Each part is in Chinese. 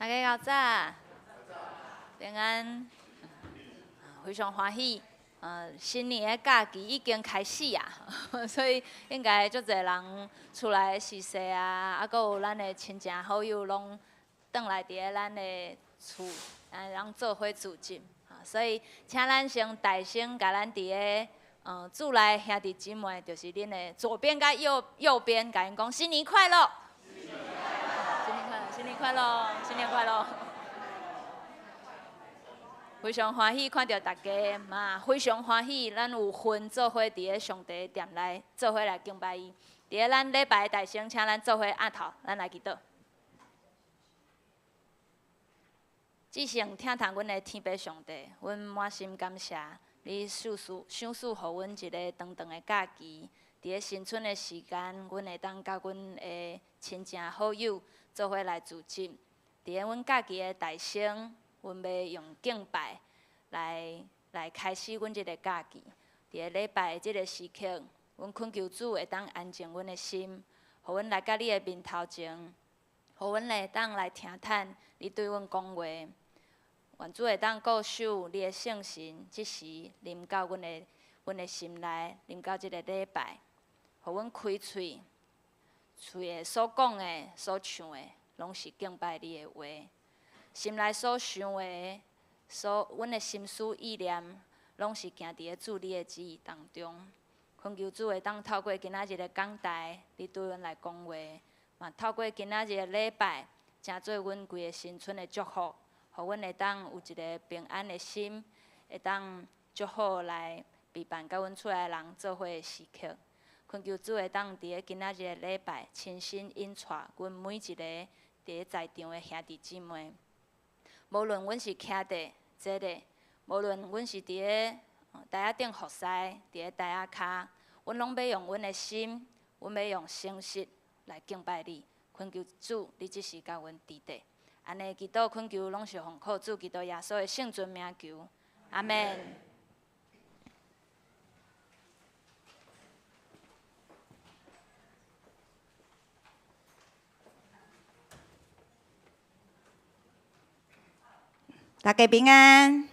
大家早，平安，非常欢喜。新年的假期已经开始啊，所以应该足侪人厝内的逝世啊，还佫有咱的亲情好友拢转来伫咧咱的厝，人做伙聚集。所以，请咱先大声甲咱伫咧厝内兄弟姊妹，就是恁的左边甲右边，甲因讲新年快乐！新年快乐！新年快乐！新年快乐！非常欢喜看到大家嘛，非常欢喜，咱有份做伙伫咧上帝殿内，做伙来敬拜伊。伫咧咱礼拜大声，请咱做伙按头，咱来祈祷。只想听从阮的天父上帝，阮满心感谢你赏赐互阮一个长长的假期。伫咧新春的时间，阮会当甲阮的亲情好友做伙来聚集。伫咧阮假期的大声，阮要用敬拜来开始阮即个假期。伫咧礼拜的即个时刻，阮恳求主会当安静阮的心，互阮来到你的面头前，互阮会当来听叹你对阮讲话。愿主会当固守你的圣神，即时临到阮的心内，临到即个礼拜，互阮开喙，喙的所讲的、所唱的，拢是敬拜你的话。心内所想的、阮的心思意念，拢是行伫咧主你的旨意当中。恳求主会当透过今仔日的讲台，你对阮来讲话，嘛透过今仔日的礼拜，成做阮规个新春的祝福。互阮会当有一个平安的心，会当足好来陪伴甲阮厝内人做伙的时刻。恳求主会当伫咧今仔日的礼拜，亲身引带阮每一个伫咧在场的兄弟姊妹。无论阮是徛伫坐咧，无论阮是伫咧台仔顶服侍，伫咧台仔骹，阮拢要用阮的心，阮要用诚实来敬拜你。恳求主，你即时甲阮指示。安尼祈祷恳求，拢是奉靠主基督耶稣的圣尊名求，阿门。大家平安，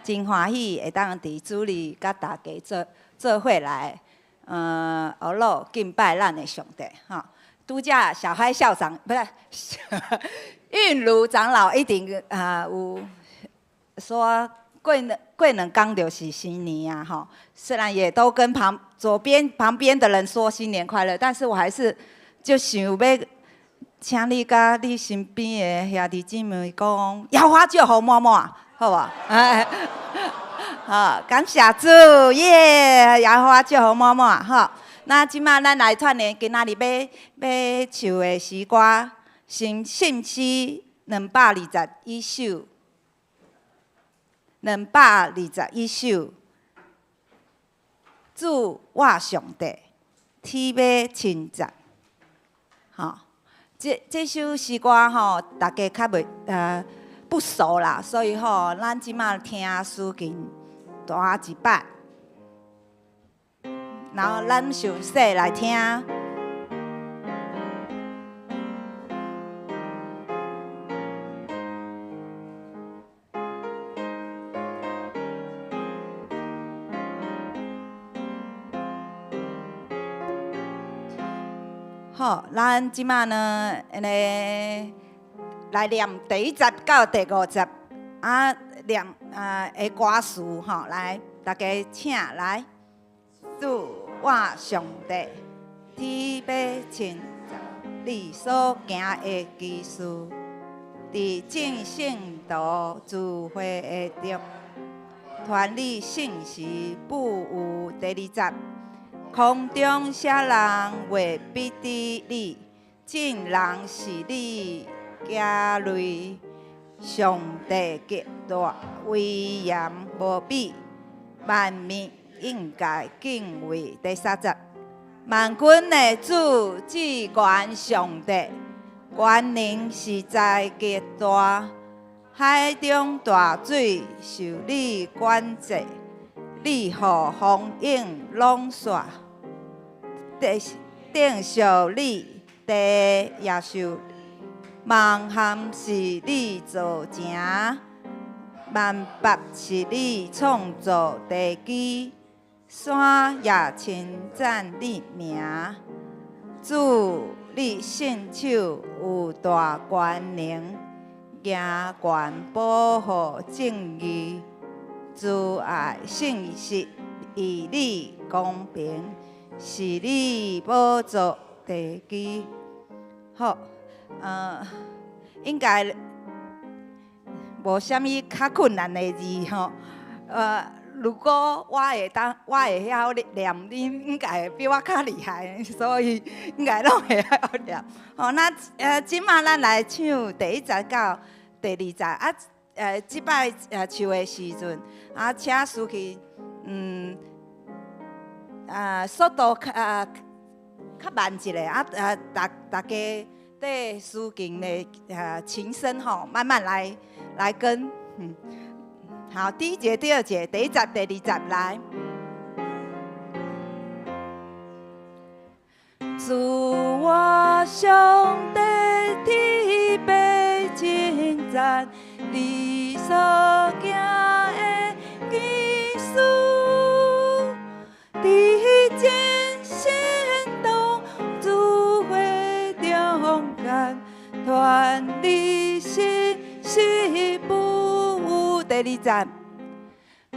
真欢喜会当伫主里甲大家做伙来，学乐敬拜咱的上帝吼。拄则小嗨校长不是韵如长老一定有说过两天就是新年啊吼。虽然也都跟旁边的人说新年快乐，但是我还是就想要请你甲你身边的兄弟姊妹讲，摇花就好满满，好无？好，感谢主耶！摇花就好满满，吼。那即马咱来串联，今仔日要唱的诗歌，信诗221首，221首。主我上帝，天要称赞，吼。这首诗歌吼，大家较不熟啦，所以吼，咱即马听使劲弹一摆。然后咱详细来听。好，咱即马呢，来念第1节到第5节，念的歌词吼，来，大家请来。主我上帝，天要称赞你所行的奇事，伫正圣道聚会的中，传你信息不有第2节，空中啥人会比敌你？正人是你家类，上帝极大威严无比，万民应该敬畏。第3节，万军的主至高上帝，权能实在极大，海中大水受你管制，你予风涌拢煞，顶受你地也受万行是你造成，万法是你创造地基，山也称赞你名。主，你圣手有大权能，行权保护正义，慈爱信实，义理公平，是你宝座地基。好，应该无啥物较困难的字吼。如果我会晓念，你应该会比我较厉害，所以应该拢会晓念。吼，那即马咱来唱第1节到第2节啊。即摆唱的时阵啊，请司机速度较慢一下啊。大家对司机的琴声吼，慢慢来跟。好，第1节、第2节、第1节、第2节来。主我上帝天父称赞你所行的奇事，伫前线中主会中间，传你信息不。第2节，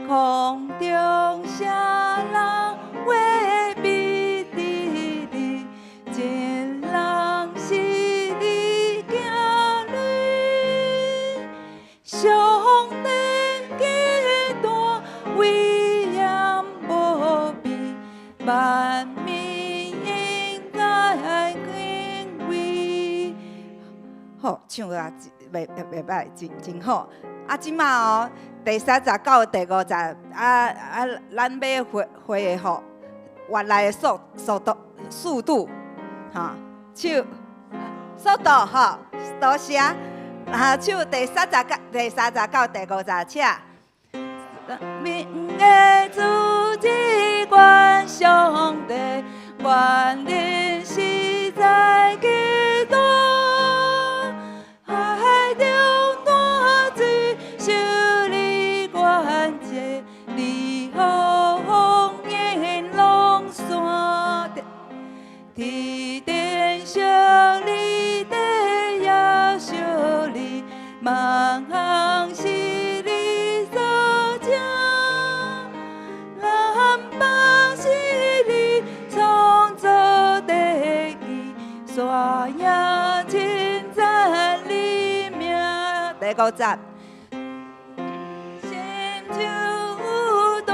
空中下人为必地理，前人是你行旅，上帝极大威严无比，万民应该敬畏。好，唱啊，袂歹，真好。啊，即马哦，第3节到第5节，咱要恢复原来的速度，哈，唱速度吼，多谢。唱第3节到第5节，请。明的主之关上帝，愿人实在基督。天顶小你，地也小你，万行是你所成，南北是你创造地基，山也称赞你名。第5节。心就有大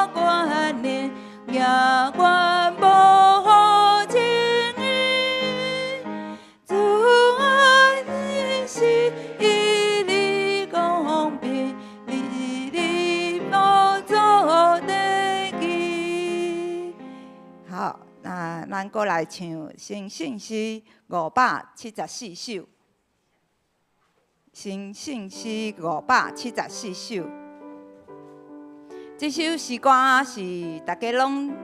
观念，行观保护。好，那咱过来唱《新信诗》574首，《新信诗》574首。这首诗歌是大家拢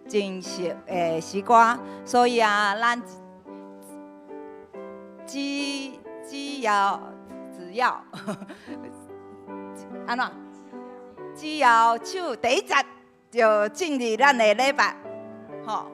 真熟的诗歌，所以啊，咱只要安怎？只要唱第1节就进入咱的礼拜。好。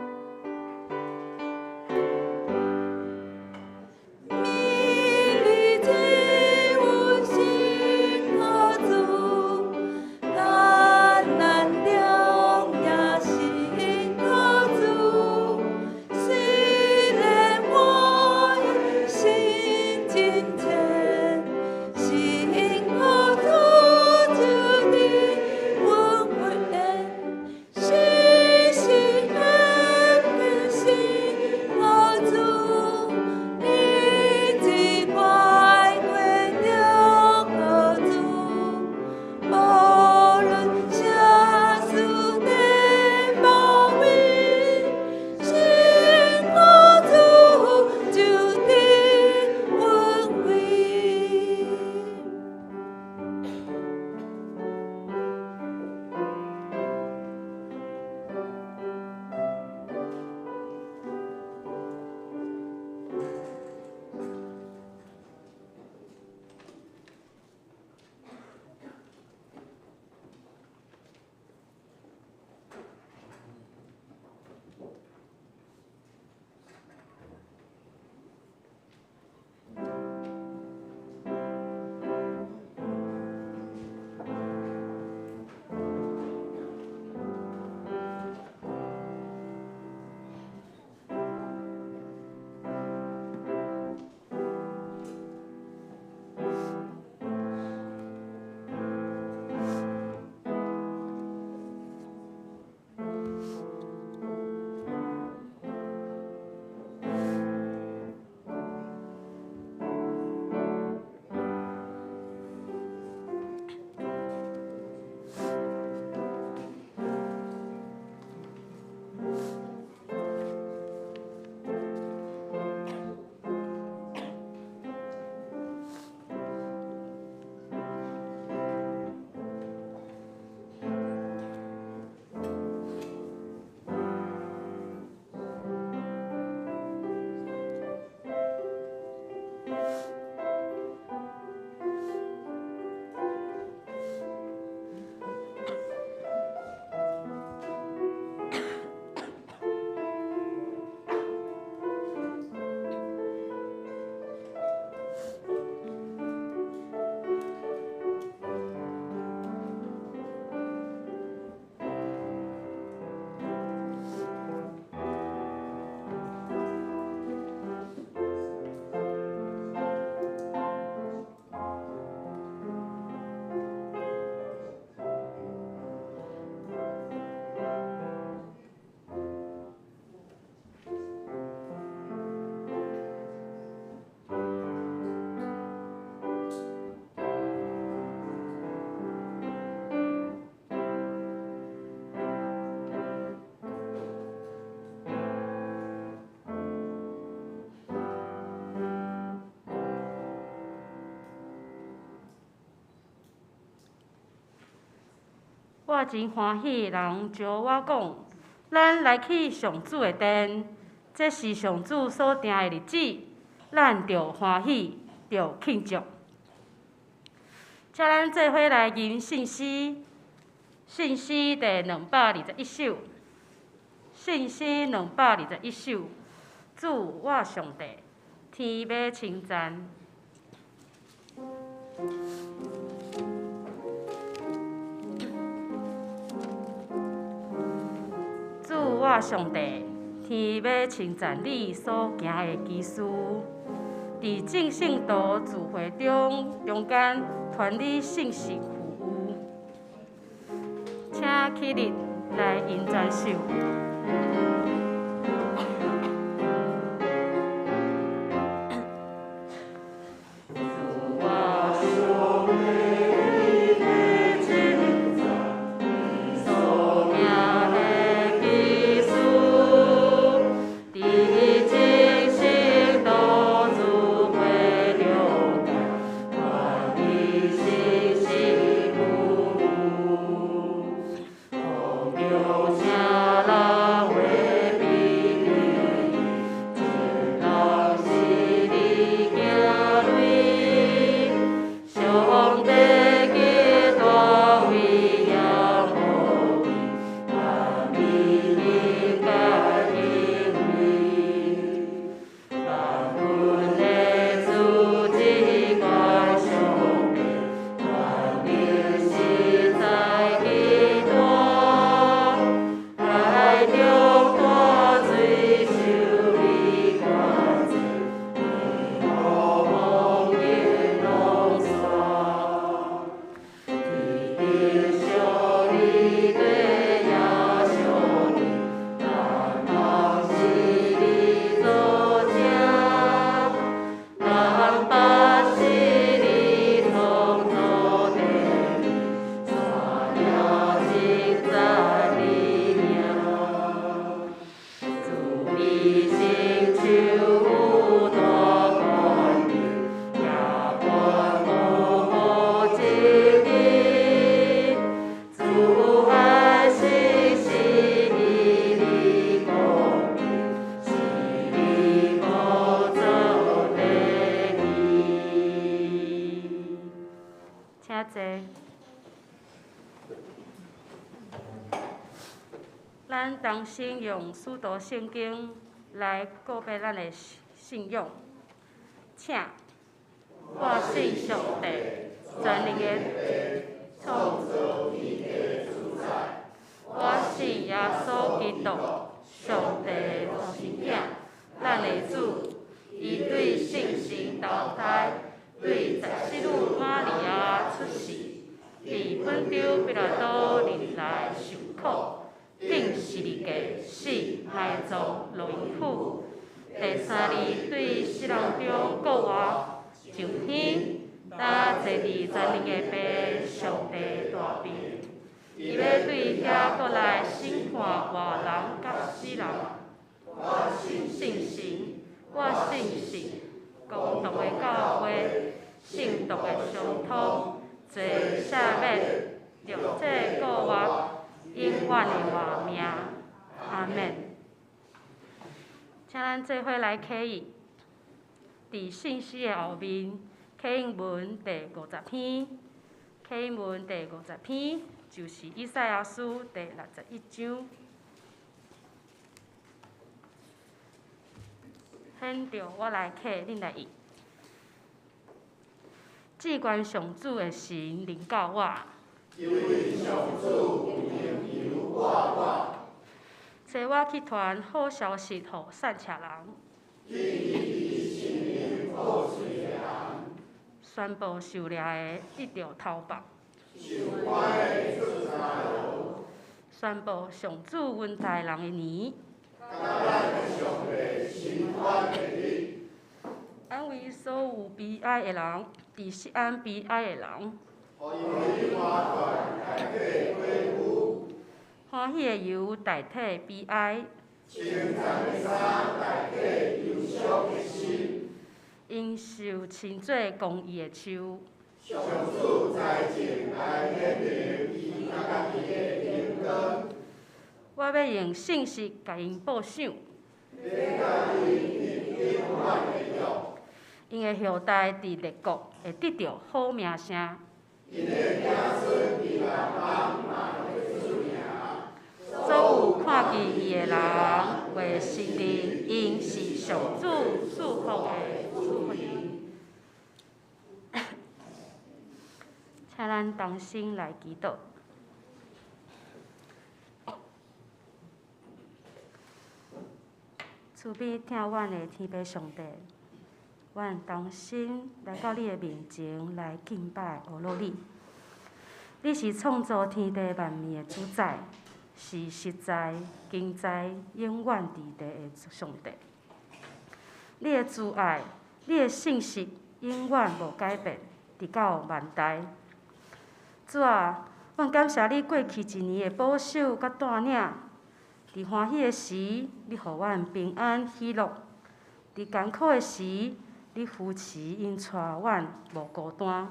我真欢喜人招我讲，咱来去上主的殿，这是上主所定的日子，咱着欢喜，着庆祝。请咱做伙来吟信诗，信诗第221首，信诗221首，主我上帝，天要称赞。主我上帝，天要称赞你所行的奇事，伫正圣道聚会中间传你信息服务，请起立来吟赞首。咱同心用使徒圣经来告白咱的信仰，请我信上帝，全能的创造天地主宰。我信耶稣基督，上帝的独生子，咱的主，伊对圣神投胎，对十四女玛利亚出世，伫本丢彼拉多人来受苦。顶十字架死埋葬落阴府，第三日对死人中国活上天，搭坐伫全能的爸上帝大边，伊要对遐过来审判活人甲死人。我信神，我信神，共同的教会，圣道的相通，做赦免，着这国活。永远的活命，阿免。请咱做伙来启应，伫信息的后面，启应文第50篇，启应文第50篇就是以赛亚书第61章。现着我来启，恁来译。至关上主的神临到我。因为上主应由我，找我去传好消息予散车人，宣布受掠的得到头目，宣布上主恩待人的年，安慰所有悲哀的人，伫西安悲哀的人。欢喜的油代替悲哀，称赞的衫代替忧伤的心，因受称作公义的树。上主在前来显明伊家己的要用信息甲因报赏。因的后代伫列国会得到好名声。所有看见伊的人，会承认因是上主祝福的子民。请咱同心来祈祷。慈悲听阮的天父上帝，阮同心来到你的面前来敬拜阿罗你。你是创造天地万物的主宰，是实在、经在、永远伫地的上帝。你的慈爱、你的信息永远无改变，直到万代。主啊，阮感谢你过去一年的保守甲带领。伫欢喜的时，你互阮平安喜乐；伫艰苦的时，你扶持因带阮无孤单。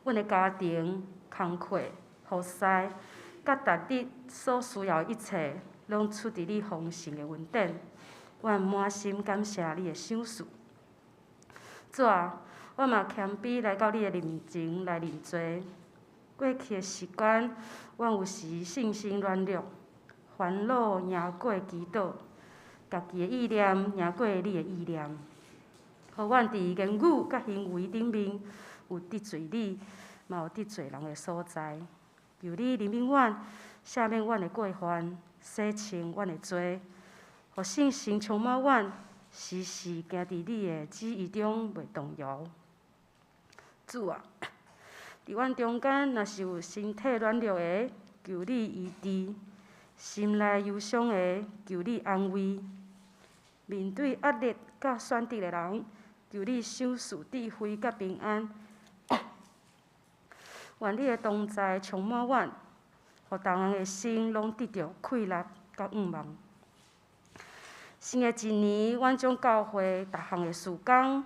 阮的家庭、工课、服侍，甲逐日所需要的一切，拢出伫你丰盛的恩典。阮满心感谢你的赏赐。主啊，我嘛谦卑来到你的面前来认罪。过去的时间，阮有时信心软弱。烦恼赢过祈祷，家己的意念赢过你的意念，互阮伫言语甲行为顶面有得罪你，嘛有得罪人的所在。求你怜悯阮，赦免阮的过犯，洗清阮的罪，互信心充满阮，时时行伫你的旨意中袂动摇。主啊，伫阮中间若是有身体软弱的，求你医治。心内忧伤的，求你安慰；面对压力甲选择的人，求你赏赐智慧甲平安。愿你的同在充满阮，互逐人的心拢得到快乐甲盼望。新的一年，阮将教会逐项的事工、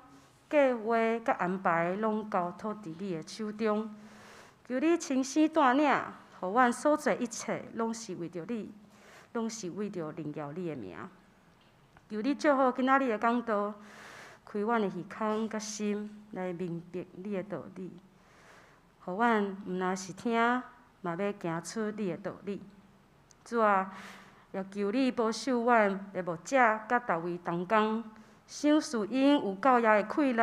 计划甲安排，拢交托伫你的手中。求你亲身带领。互阮所做一切，拢是为着你，拢是为着荣耀你的名。求你祝福今仔日的讲道，开阮的耳孔甲心，来明白你的道理。互阮毋若是听，嘛要行出你的道理。主啊，也求你保守阮的牧者甲逐位同工，赏赐因有教育的气力，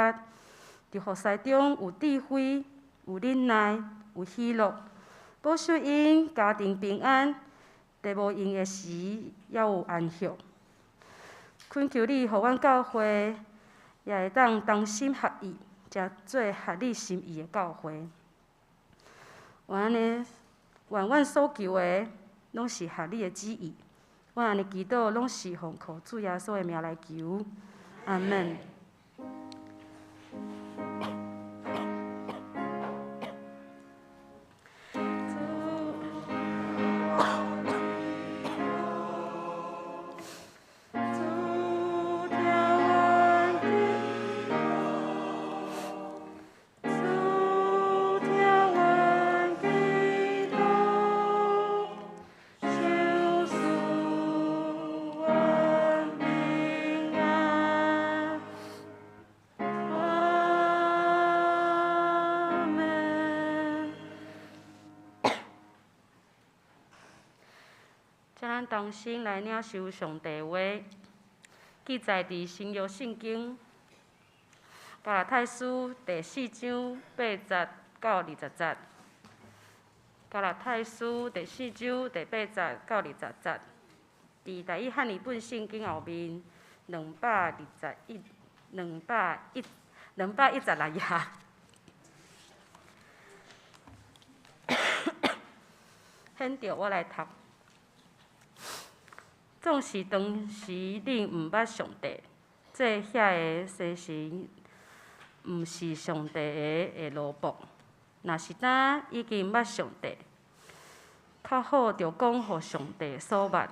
伫服侍中有智慧、有忍耐、有喜乐。保守因家庭平安，在无用的时也有安息。恳求你，互阮教会也会当同心合意，才做合你心意的教会。愿阮所求的，拢是合你的旨意。阮安尼祈祷，拢是奉靠主耶稣的名来求。阿门。咱同心来领受上帝话，记载伫新约圣经加拉太书第4章8节到20节。加拉太书第4章第8节到20节，伫第一汉语本圣经后面216页。显着我来读。总是当时恁毋捌上帝，这遐个世神毋是上帝的奴仆。若是当已经捌上帝，较好着讲互上帝所捌，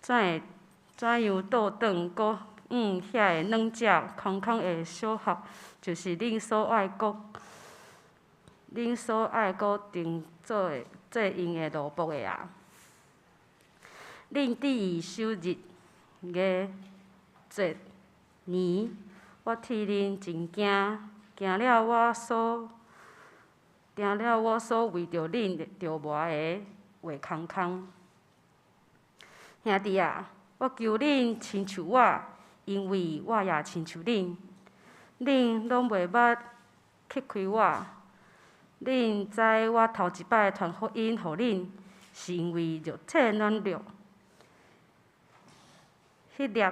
怎样倒转搁遐个软只空空的小学，就是恁所爱搁定做因的奴仆的啊！恁伫首日月节年，我替恁真惊，行了我所为着恁着磨的话空空。兄弟啊，我求恁亲像我，因为我也亲像恁。恁拢袂捌去开我。恁知我头一摆传福音互恁，是因为肉体软弱。迄粒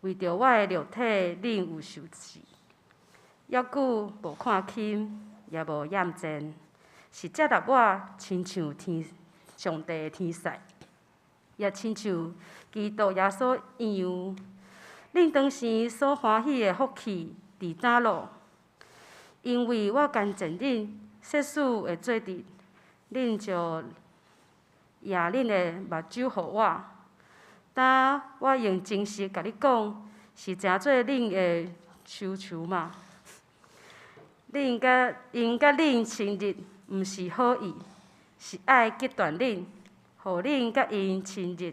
为着我的肉体，恁有受试，抑久无看轻，也无厌战，是接纳我亲像上帝的天使，也亲像基督耶稣一样。恁当时所欢喜的福气伫哪路？因为我甘前恁世事会做阵，恁就也恁的目睭互我。当我用真实甲你讲，是诚做恁的需求嘛？因甲恁亲热，毋是好意，是爱激断恁，互恁甲因亲热，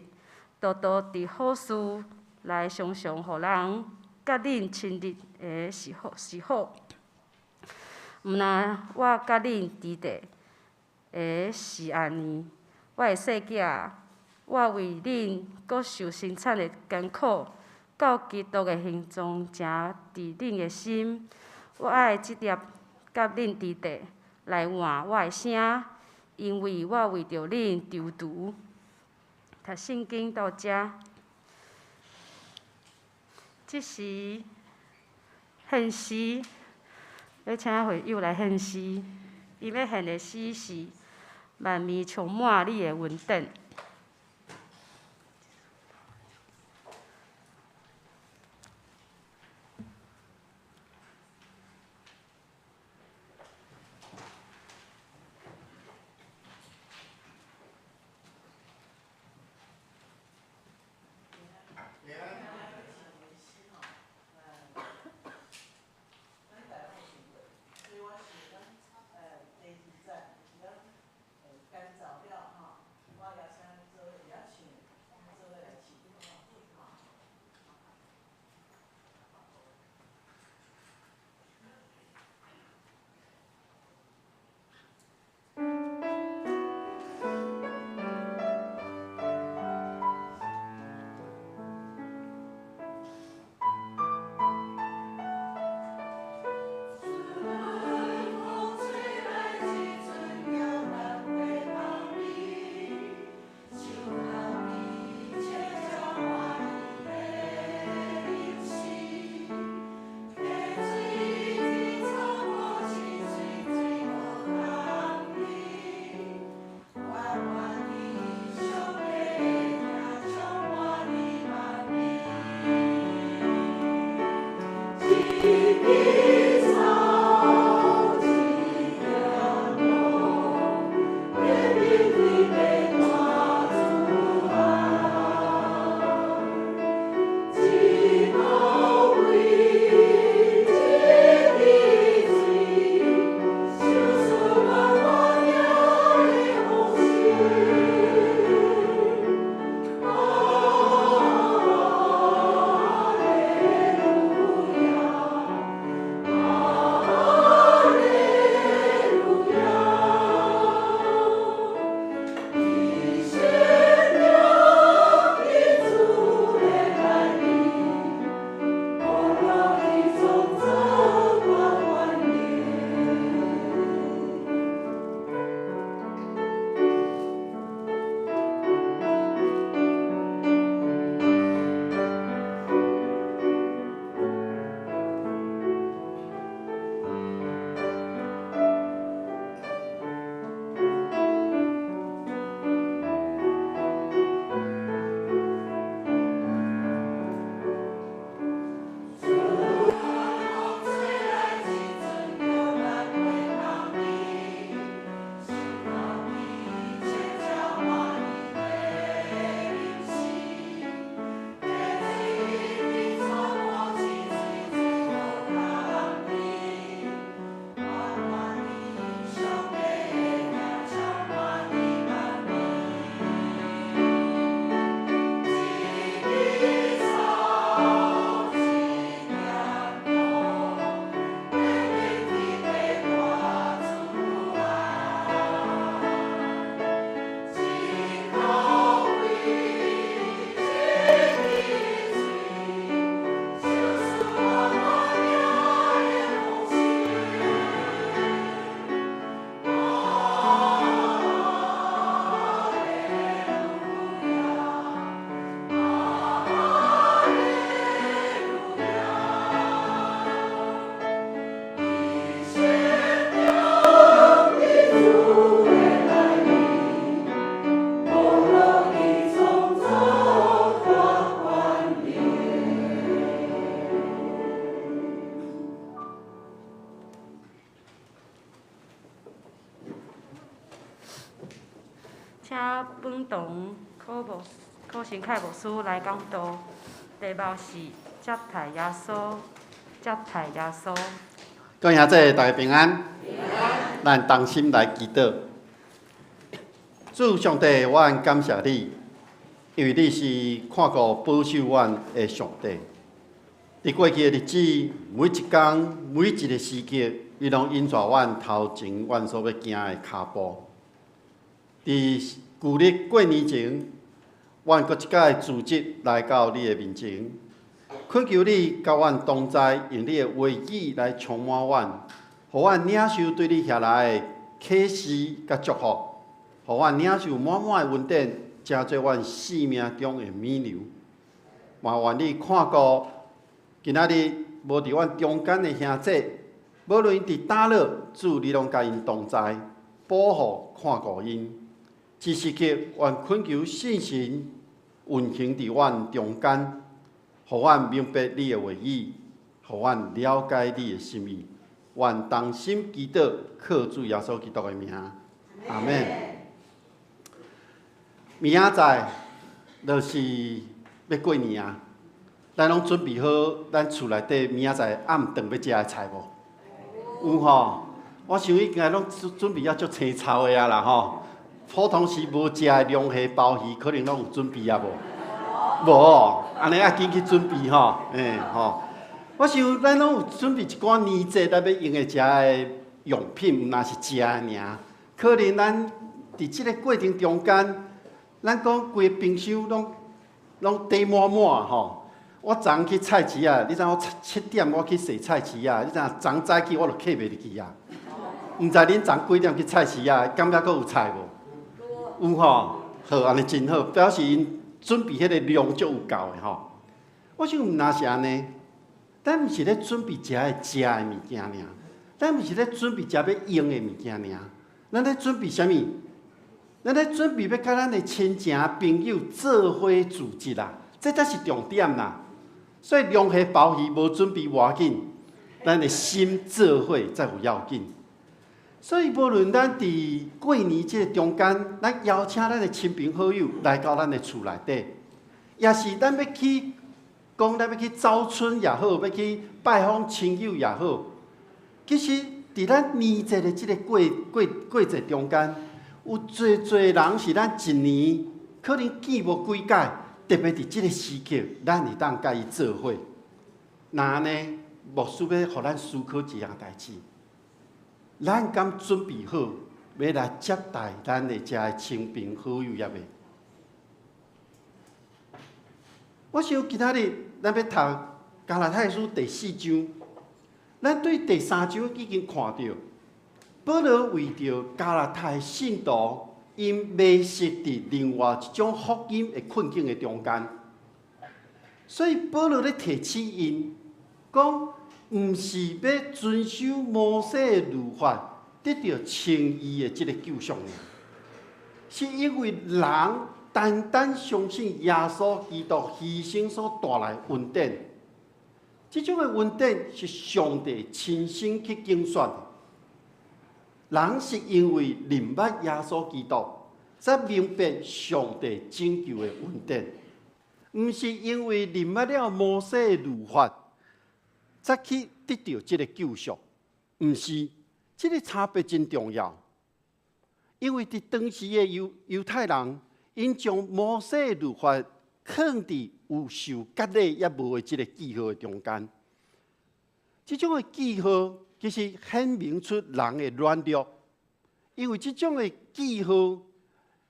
多多伫好事来常常互人甲恁亲热的是好。毋若我甲恁伫地的是安尼，我的细囝，我为恁阁受生产的艰苦，到基督的形状诚伫恁的心。我爱即粒甲恁伫地来换我的声，因为我为着恁丢除。读圣经到遮，即时献诗。要请会友来献诗，伊要献的诗是“万物充满你的稳定”。请本堂考神楷牧师来讲道。题目是接待耶稣，接待耶稣。各位兄弟，大家平安。咱同心来祈祷。主上帝，我感谢你，因为你是看顾保守阮的上帝。伫过去的日子，每一天、每一个时刻，你拢引带阮头前阮所要行的脚步。伫旧历过年前，阮搁一届自职来到你的面前，恳求你甲阮同在，用你的话语来充满阮，互阮领受对你下来的启示甲祝福，互阮领受满满的恩典，成做阮生命中的美流。嘛愿你看顾今仔日无伫阮中间的兄弟，无论伫倒落，主你拢甲因同在，保护看顾因。这时刻，愿恳求圣神运行伫阮中间，互阮明白你的话语，互阮了解你的心意。愿同心祈祷，靠主耶稣基督的名，阿门。明仔载就是要过年啊，咱拢准备好咱厝内底明仔载暗顿要食的菜无？有吼，我想应该拢准备啊足青草的啊啦吼。普通时无食的龙虾、鲍鱼，可能拢有准备啊无？无，安尼啊紧去准备吼，吼。我想咱拢有准备一寡年节咱要用的食的用品，毋若是食的尔。可能咱伫即个过程中间，咱讲规冰箱拢堆满满吼。我昨昏去菜市啊，你知影我7点我去洗菜市啊，你知影昨早起我就客袂入去啊。毋知恁昨几点去菜市啊？感觉阁有菜无？有吼，好，安尼真好，表示因准备迄个量足有够的吼。我想毋若是安尼，咱毋是咧准备食的物件尔，咱毋是咧准备食要用的物件尔，咱咧准备啥物？咱咧准备要甲咱的亲情朋友做伙自节啦，这才是重点啦。所以龙虾鲍鱼无准备无要紧，咱的心做伙才有要紧。所以，无论咱伫过年这个中间，咱邀请咱的亲朋好友来到咱的厝内底，也是咱要去讲，咱要去走春也好，要去拜访亲友也好。其实，伫咱年节的这个过节中间，有侪人是咱一年可能见无几届，特别伫这个时刻，咱会当甲伊做伙。那呢，牧师要互咱思考一样代志。咱敢准备好要来接待咱的遮的亲朋好友也未？我想今仔日咱要读加拉太书第4章，咱对第3章已经看到，保罗为着加拉太的信徒，因迷失伫另外一种福音的困境的中间，所以保罗咧提醒因讲。毋是要遵守摩西的律法，得到称义的这个救赎尔，是因为人单单相信耶稣基督牺牲所带来恩典。这种的恩典是上帝亲身去竞选的。人是因为明白耶稣基督，才明白上帝拯救的恩典，毋是因为明白了摩西的律法。才去得到这个救赎，毋是，这个差别真重要。因为伫当时的犹太人，因将摩西的律法放伫有受割礼也无的这个记号的中间。这种的记号其实显明出人的软弱，因为这种的记号，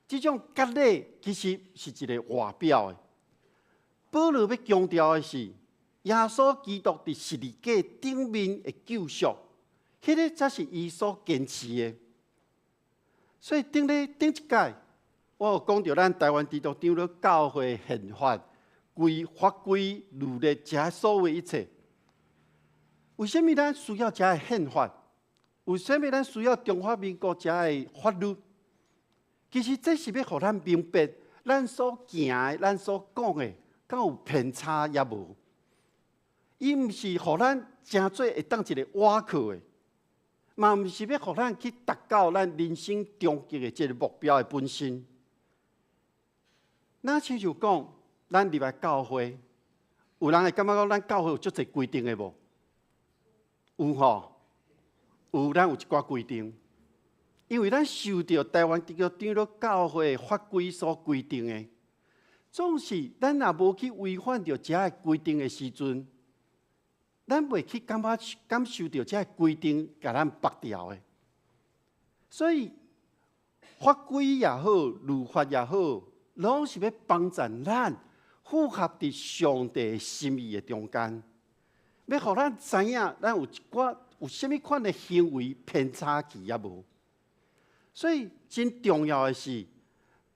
这种割礼其实是一个外表的。保罗要强调的是。耶稣基督伫十字架顶面的救赎，迄个才是伊所坚持的。所以顶一届，我有讲到咱台湾基督长了教会宪法、法规、律例，这所有一切。为什么咱需要这个宪法？为什么咱需要中华民国这个法律？其实这是要互咱明白，咱所行的、咱所讲的，敢有偏差也无。伊毋是互咱真做会当一个倚靠的，嘛毋是要互咱去达到咱人生终极的这个目标的本身。那亲像讲，咱入来教会，有人会感觉讲咱教会有足侪规定的无？有吼，咱有一寡规定，因为咱受到台湾地区长老教会法规所规定的，总是咱若无去违反着这个规定的时阵，咱袂去感受到这个规定甲咱绑掉的。所以法规也好，律法也好，拢是要帮助咱符合伫上帝心意的中间，要互咱知影咱有啥物款的行为偏差去也无。所以真重要的是，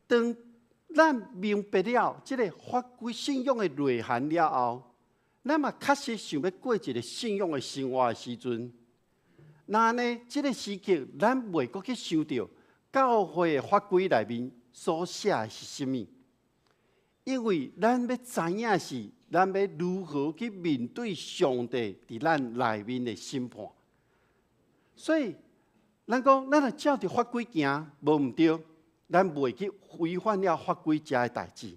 当咱明白了这个法规信仰的内涵了后，咱嘛确实想要过一个信仰的生活的时阵，那呢，这个时刻咱袂阁去想到教会的法规内面所写的是甚物，因为咱要知影是咱要如何去面对上帝伫咱内面的审判。所以，咱讲咱若照着法规行，无毋对，咱袂去违反了法规遮的代志。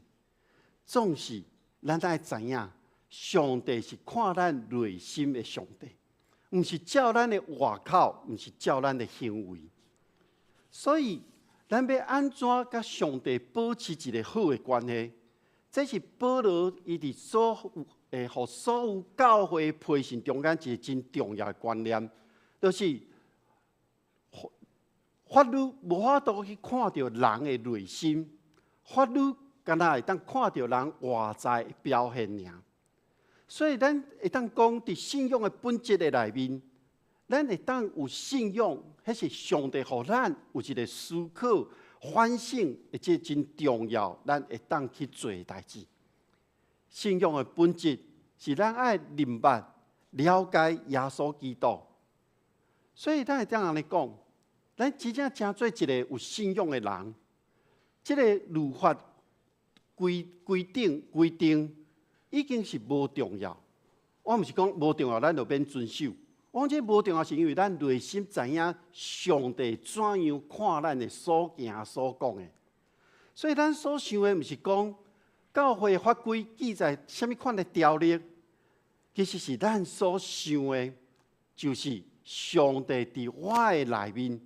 总是咱爱知影，上帝是看咱内心的上帝，毋是照咱的外口，毋是照咱的行为。所以，咱要安怎甲上帝保持一个好的关系？这是保罗伊伫互所有教会培训中间一个真重要的观念，就是法律无法度去看到人的内心，法律敢若会当看到人外在的表现尔。所以，咱会当讲伫信仰的本质的内面，咱会当有信仰，迄是上帝互咱有一个思考、反省，而且真重要，咱会当去做的代志。信仰的本质是咱爱明白、了解耶稣基督。所以，咱会当安尼讲，咱真正做一个有信仰的人，这个律法规定已经是无重要。我毋是讲无重要，咱就免遵守。我讲这无重要，是因为咱内心知影上帝怎样看咱的所行所讲的。所以咱所想的，毋是讲教会法规记载什么款的条例，其实是咱所想的，就是上帝伫我的内面，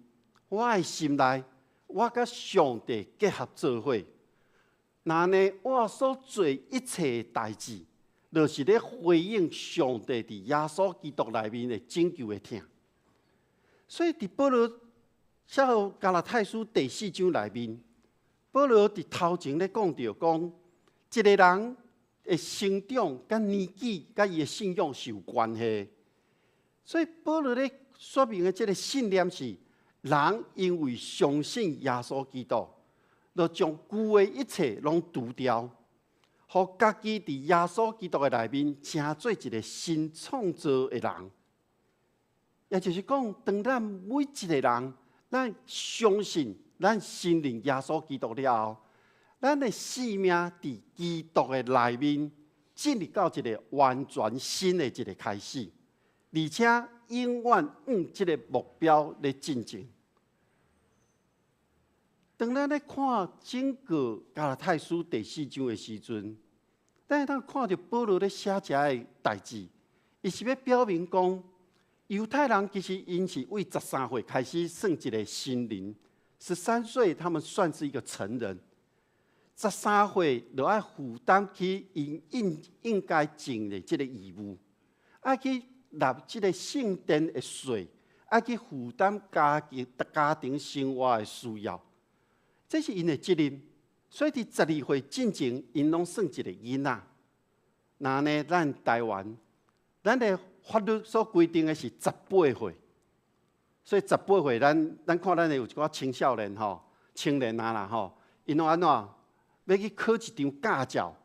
我的心内，我甲上帝结合做伙。那呢，我所做一切代志，就是咧回应上帝伫耶稣基督内面的拯救的听。所以，伫保罗写予加拉太书第4章内面，保罗伫头前咧讲到讲，一个人的成长、甲年纪、甲伊的信仰是有关系。所以，保罗咧说明的这个信念是，人因为相信耶稣基督，就将旧的一切拢除掉，互家己伫耶稣基督的内面，成做一个新创造的人。也就是讲，当咱每一个人，咱相信咱信任耶稣基督了后，咱的生命伫基督的内面，进入到一个完全新的一个开始，而且永远往这个目标来进前。当咱咧看整个加拉太书第4章的时阵，咱会当看到保罗咧写这个代志，伊是要表明讲，犹太人其实因是为13岁开始算一个新人，13岁他们算是一个成人，13岁就要负担起因应该尽的这个义务，要去纳这个圣殿的税，要去负担家庭生活的需要。这是因的责任，所以伫12岁进前，因拢算一个囡仔。那呢，咱台湾，咱的法律所规定的是18岁，所以18岁，咱看咱的有一寡青少年吼、青年啦吼，因拢安怎要去考一张驾照，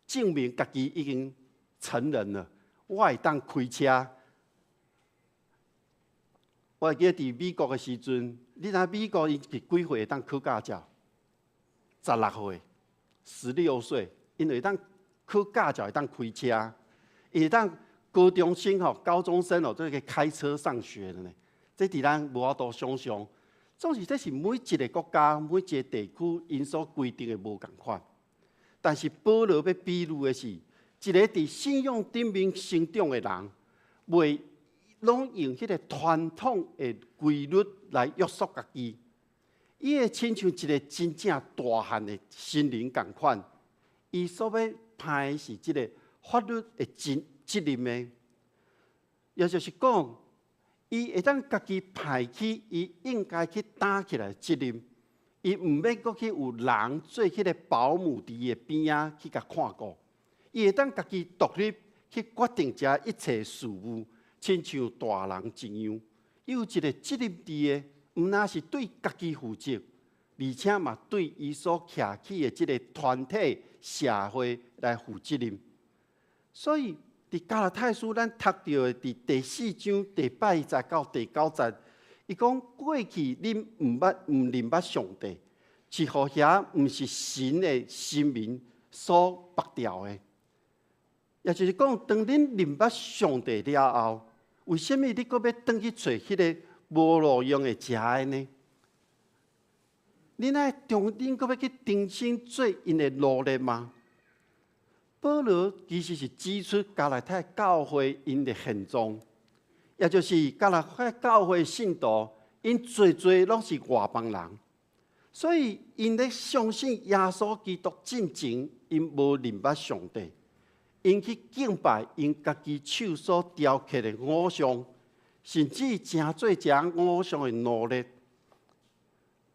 证明家己已经成人了，我会当开车。我会记得伫美国的时阵，你知美国伊是几岁会当考驾照？16岁、16岁，因为当考驾照会当开车，伊会当高中生吼、高中生哦，都可以开车上学了呢。这伫咱无法度想象，总是这是每一个国家、每一个地区因所规定的无共款。但是保罗要比喻的是，一个伫信仰顶面成长的人，袂拢用迄个传统的规律来约束家己。伊会亲像一个真正大汉的心灵共款，伊所要判的是即个法律的责任的，也就是讲，伊会当家己排起伊应该去担起来的责任，伊毋免阁去有人做迄个保姆伫伊的边仔去甲看顾，伊会当家己独立去决定遮一切事务，亲像大人一样，伊有一个责任伫的。毋但是对家己负责，而且嘛对伊所徛起的即个团体、社会来负责任。所以，伫加拉太书咱读到的伫第4章第8节到第9节，伊讲过去恁毋认捌上帝，是互遐毋是神的神明所绑掉的。也就是讲，当恁认捌上帝了后，为什么你阁要转去找迄个？无路用的食的呢？恁爱恁阁要去重新做因的奴隶吗？保罗其实是指出加拉太教会因的现状，也就是加拉太教会信徒因侪拢是外邦人，所以因咧相信耶稣基督进前，因无认捌上帝，因去敬拜因家己手所雕刻的偶像。甚至诚做遮偶像的奴隶，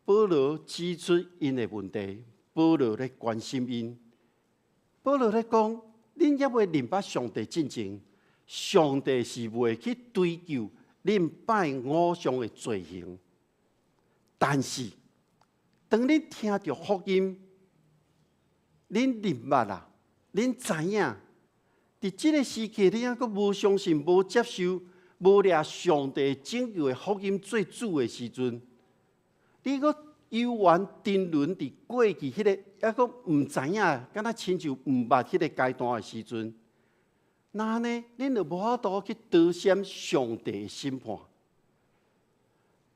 保罗指出因的问题，保罗咧关心因。保罗咧讲，恁也未认捌上帝进前，上帝是袂去追究恁拜偶像的罪行。但是，当恁听到福音，恁认捌啦，恁知影，伫即个时期，恁还阁无相信、无接受。无掠上帝拯救的福音做主的时阵，你阁犹原沉沦伫过去迄个，还阁毋知影，敢若亲像毋捌迄个阶段的时阵，那呢，恁就无法度去得闪上帝的审判。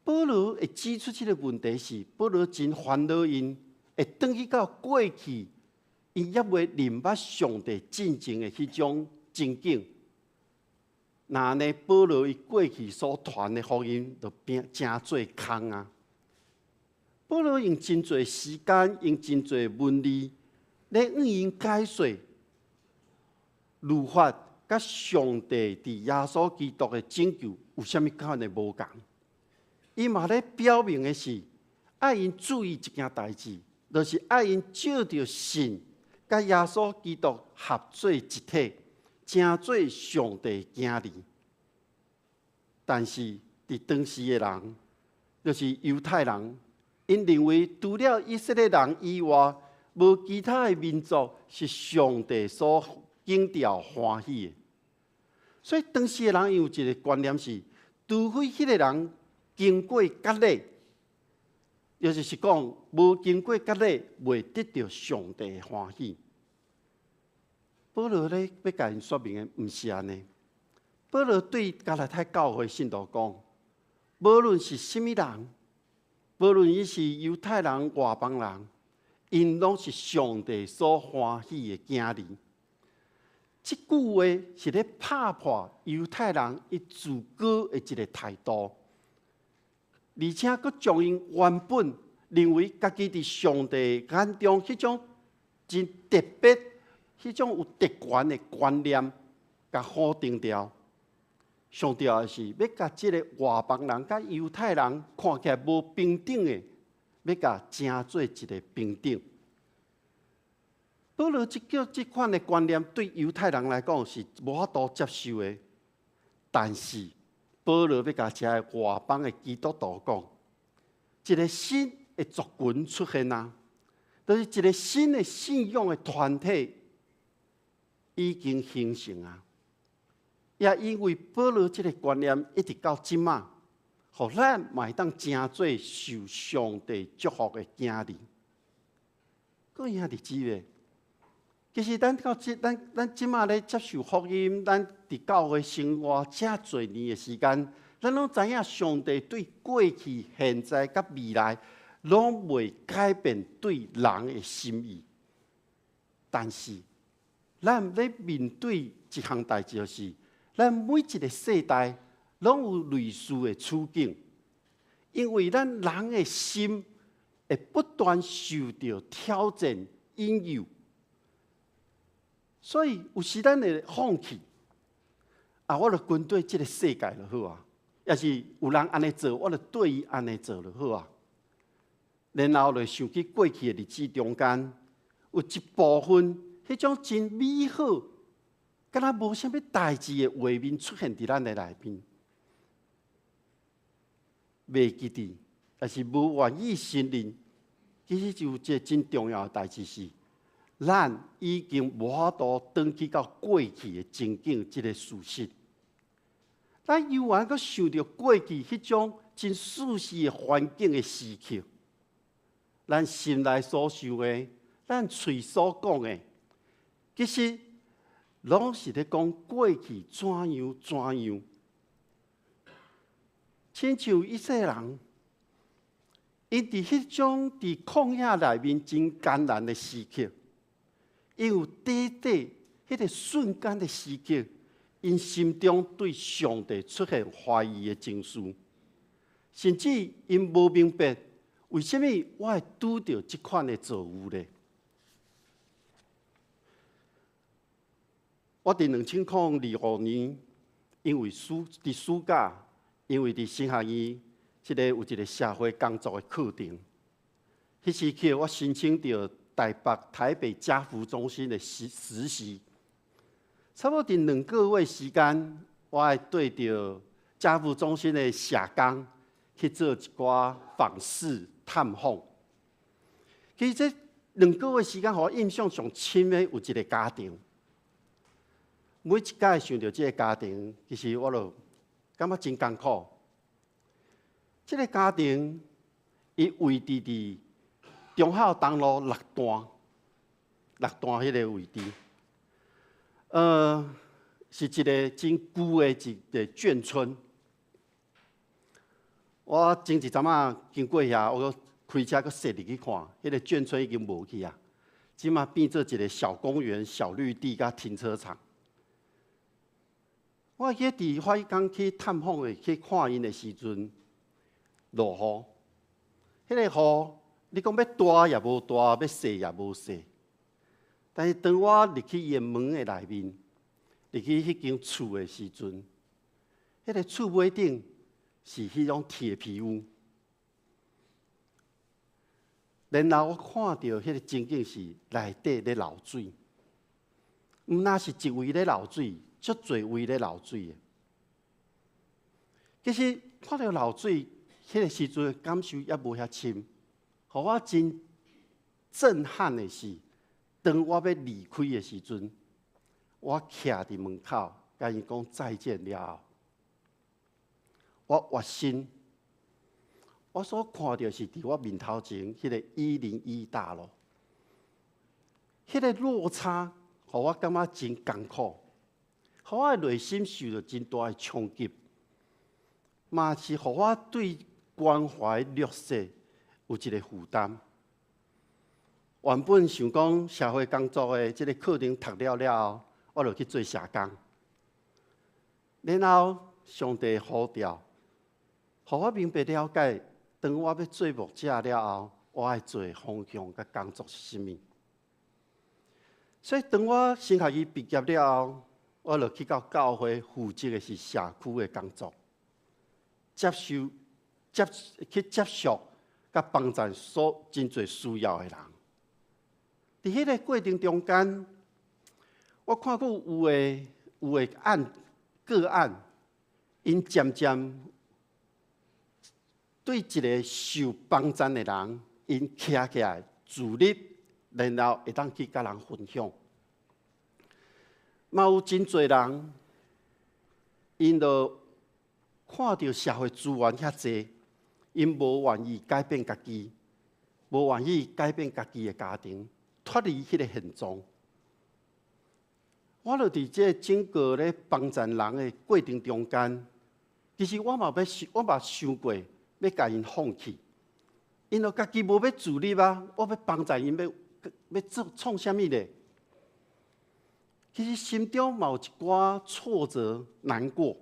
保罗会指出这个问题是，保罗真烦恼因会转去到过去，因也未认捌上帝真正的迄种情景。那呢？保罗伊过去所传的福音，就变真做空啊！保罗用真侪时间，用真侪文字，来向因解说律法甲上帝伫耶稣基督的拯救有啥物款的无共。伊嘛咧表明的是，爱因注意一件代志，就是爱因照着神甲耶稣基督合做一体。正做上帝囝儿，但是伫当时的人，就是犹太人，因认为除了以色列人以外，无其他的民族是上帝所敬调欢喜的。所以当时的人有一个观念是，除非迄个人经过割礼，也就是讲无经过割礼，未得到上帝的欢喜。保罗咧要甲因说明的，毋是安尼。保罗对加拉太教会信徒讲，无论是甚物人，无论伊是犹太人、外邦人，因拢是上帝所欢喜的囝儿。这句话是咧拍破犹太人伊自高的一个态度，而且佫将因原本认为家己伫上帝眼中迄种真特别。迄种有特权的观念，甲否定掉。上吊的是要甲即个外邦人甲犹太人看起来无平等的，要甲正做一个平等。保罗即款的观念对犹太人来讲是无法度接受的，但是保罗要甲遮个外邦的基督徒讲，一个新的族群出现啊，就是一个新的信仰的团体。已经形成啊！也因为保罗这个观念一直到即马，互咱嘛会当真做受上帝祝福的囝儿。各位兄弟姊妹，其实咱即马咧接受福音，咱伫教会生活遮侪年的时间，咱拢知影上帝对过去、现在甲未来，拢未改变对人的心意。但是，咱咧面对一项代志，就是咱每一个世代拢有类似的处境，因为咱人的心会不断受到挑战引诱，所以有时咱会放弃。我就跟对这个世界就好啊，要是有人安尼做，我就对伊安尼做就好啊。然后就想起过去的日子中间，有一部分迄种真美好，敢若无啥物代志的画面出现伫咱的内面，袂记得，也是无愿意承认。其实就有一个真重要的代志是，咱已经无法度回去到过去的情景这个事实。咱犹原阁想到过去迄种真舒适的环境的时刻，咱心内所想的，咱嘴所讲的，其实拢是咧讲过去怎样怎样。亲像以色列人，因伫迄种伫旷野内面真艰难的时刻，因有短短迄个瞬间的时刻，因心中对上帝出现怀疑的情绪，甚至因无明白为什么我会拄到这款的造物呢？我伫2025年，因为伫暑假，因为伫新学院，有一个社会工作的课程。迄时刻，我申请到台北家福中心的实习。差不多伫2个月时间，我爱对着家福中心的社工去做一寡访视探访。其实这2个月时间，互我印象上深的有一个家庭。每一届想到这个家庭，其实我就感觉真艰苦。这个家庭，伊位置伫忠孝东路6段迄个位置。是一个真旧的一个眷村。我前一阵仔经过遐，我开车阁踅入去看，迄个眷村已经无去啊，即马变做一个小公园、小绿地甲停车场。我记伫花岗去探访的去看因的时阵，落雨，迄个雨你讲要大也无大，要细也无细。但是当我入去伊的门的内面，入去迄间厝的时阵，迄个厝尾顶是迄种铁皮屋。然后我看到迄个情景是内底咧流水，毋那是一位咧流水，足侪位咧流水的。其实看到流水，迄个时阵感受也无遐深，互我真震撼的是。当我要离开的时阵，我徛伫门口，甲伊讲再见了后，我决心，我所看到是伫我面头前迄个101大楼，迄个落差，互我感觉真艰苦，互我的内心受到真大的冲击，嘛是互我对关怀弱势有一个负担。原本想讲社会工作的这个课程读了后，我就去做社工。然后上帝呼召，互我明白了解，当我要做牧者了后，我爱做的方向甲工作是甚物。所以当我新学院毕业了后，我就去到教会负责的是社区的工作，去接触甲帮助真侪需要的人。伫迄个过程中间，我看过有的个案，因渐渐对一个受帮助的人，因徛起来自立，然后会当去甲人分享。嘛有真侪人，因就看到社会资源遐济，因无愿意改变家己，无愿意改变家己的家庭。脱离迄个现状，我就伫这整个咧帮助人的过程中间，其实我嘛想过要甲因放弃，因为家己无要自立啊，我要帮助因要创啥物咧？其实心中嘛有一寡挫折、难过。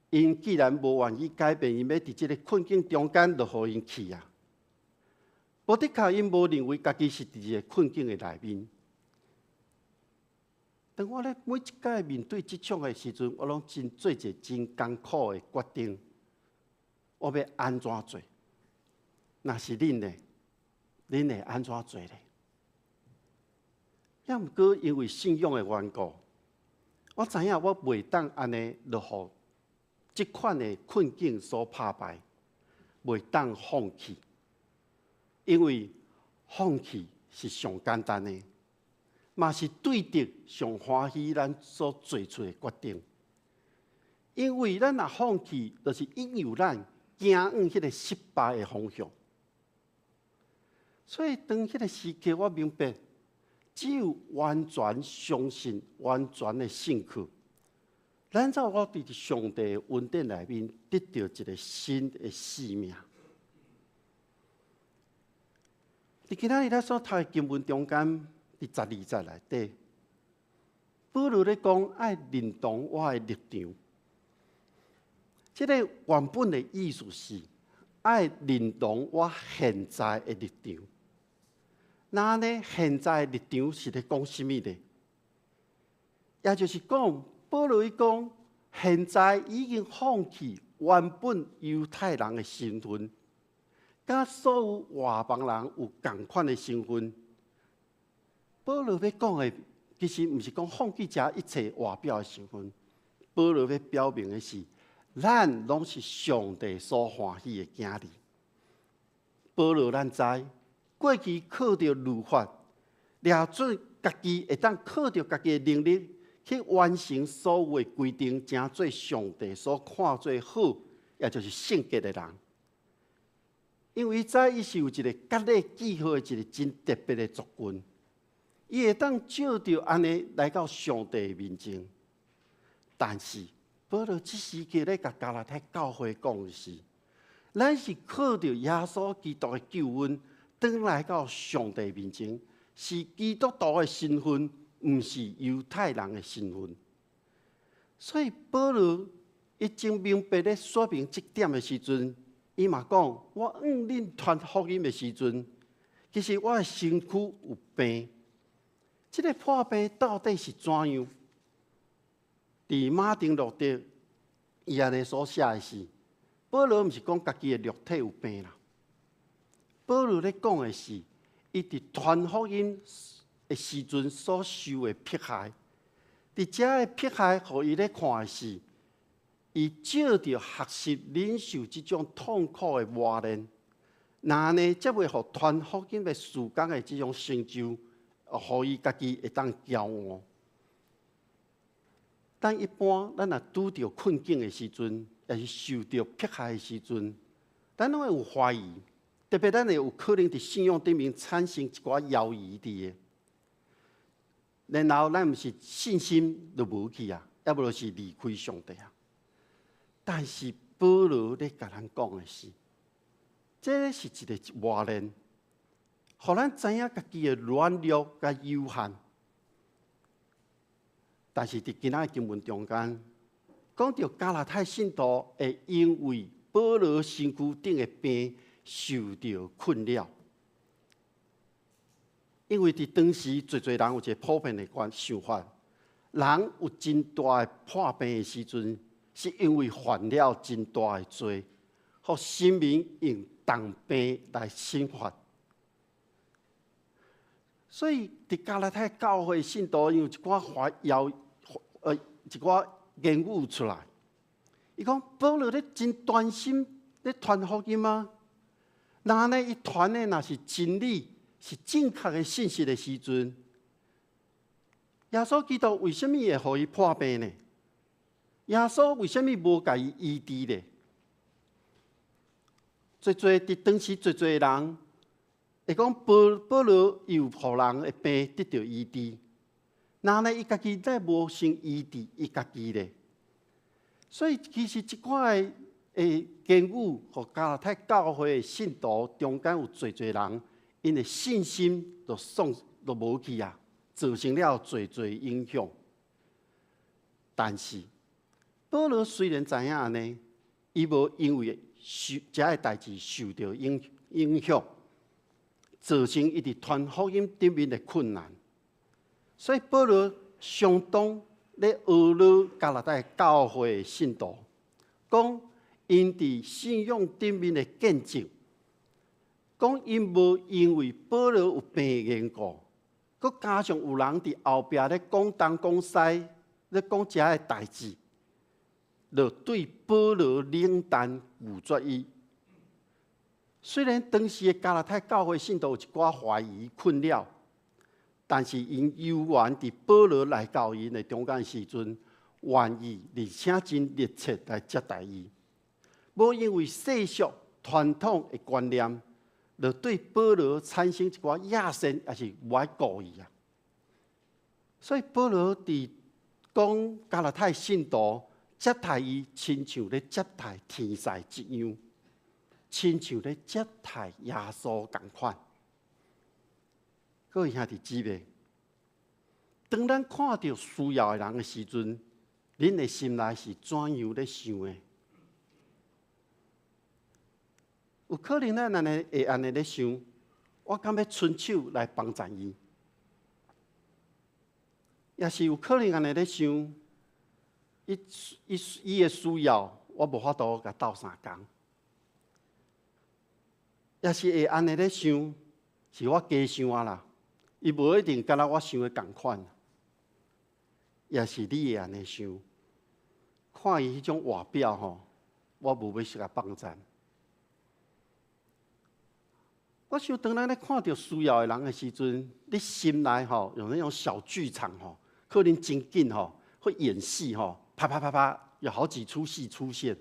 因既然无愿意改变，因要伫即个困境中间，就互因去啊。无的确，因无认为家己是伫一个困境的内面。当我咧每一届面对即种的时阵，我拢做一个真艰苦的决定。我要安怎做？若是恁呢？恁会安怎做呢？也毋过因为信仰的缘故，我知影我袂当安尼落互即款的困境所打败，袂当放弃。因为放弃是上简单的，嘛是对敌上欢喜咱所做出的决定。因为咱若放弃，就是引诱咱行往迄个失败的方向。所以当迄个时刻，我明白，只有完全相信、完全的信靠，咱才有我伫上帝的恩典内面得到一个新的生命。伫今仔日咱所读的经文中间，伫12节内底，保罗咧讲爱认同我的立场。这个原本的意思是爱认同我现在的立场。那呢，现在的立场是咧讲什么呢？也就是讲，保罗伊讲，现在已经放弃原本犹太人的身份。甲所有外邦人有同款的身份。保罗要讲的，其实毋是讲放弃遮一切外表的身份。保罗要表明的是，咱拢是上帝所欢喜的囝儿。保罗咱知，过去靠着律法，掠准家己会当靠着家己的能力去完成所有的规定，成做上帝所看做好，也就是圣洁的人。因为在伊是有一个格类记号的一个真特别的族群，伊会当照着安尼来到上帝的面前。但是保罗这时期咧，甲加拉太教会讲的是，咱是靠着耶稣基督的救恩，转来到上帝面前，是基督徒的身份，毋是犹太人的身份。所以保罗一正明白咧说明这点的时阵。伊嘛讲，我恁传福音的时阵，其实我的身躯有病。这个破病到底是怎样？伫马丁路德伊安尼所写的是，保罗毋是讲家己的肉体有病啦。保罗咧讲的是，伊伫传福音的时阵所受的迫害。伫遮的迫害，互伊咧看的是。伊照着学习忍受这种痛苦的磨练，那呢，才会互传福音的事工的这种成就，互伊家己会当骄傲。但一般咱若拄着困境的时阵，也是受到迫害的时阵，咱拢会有怀疑，特别咱会有可能伫信仰顶面产生一寡犹疑伫的。然后咱毋是信心就无去啊，要不就是离开上帝啊。但是保罗咧甲咱讲的是，这是一个磨练，互咱知影家己的软弱甲有限。但是伫今仔经文中间，讲到加拉太信徒会因为保罗身躯顶的病受到困扰，因为伫当时侪人有一个普遍的想法，人有真大的破病的时阵。是因为犯了真大的罪，互神明用重病来惩罚。所以，伫加拉太教会信徒有一寡一寡言语出来，伊讲保罗咧真专心咧传福音吗？那呢，伊传的若是真理，是正确的信息的时阵，耶稣基督为什么会互伊破病呢？耶稣为什么无甲伊医治呢？最伫当时最人会讲保罗有互人的病得到医治，那呢伊家己再无先医治伊家己呢？所以其实即款的言语和加拉太教会的信徒中间有最人，因的信心就无去啊，造成了侪影响。但是保罗虽然知影安尼，伊无因为这个代志受到影响，造成伊伫传福音顶面的困难。所以保罗相当咧学了加拉太教会的信徒，讲因伫信仰顶面的见证，讲因无因为保罗有病的缘故，佮加上有人伫后壁咧讲东讲西，咧讲这个代志，就对保罗冷淡拒绝伊。虽然当时的加拉太教会信徒有一寡怀疑困扰，但是因犹原伫保罗来到因的中间时阵，愿意而且真热切来接待伊，无因为世俗传统的观念，就对保罗产生一寡野心，也是无爱顾伊啊。所以保罗伫讲加拉太信徒接待伊，亲像咧接待天使一样，亲像咧接待耶稣同款。各位兄弟姊妹，当咱看到需要的人的时阵，恁的心内是怎样咧想的？有可能咱会安尼咧想，我敢要伸手来帮助伊，也是有可能安尼咧想，伊的需要，我无法度甲斗相共，也是会安尼咧想，是我加想啊啦。伊无一定敢若我想的同款，也是你会安尼想。看伊迄种外表吼，我无要甲帮助。我想当咱咧看到需要的人的时阵，你心内吼有那种小剧场吼，可能真紧吼会演戏吼，啪啪啪啪有好几出戏出现。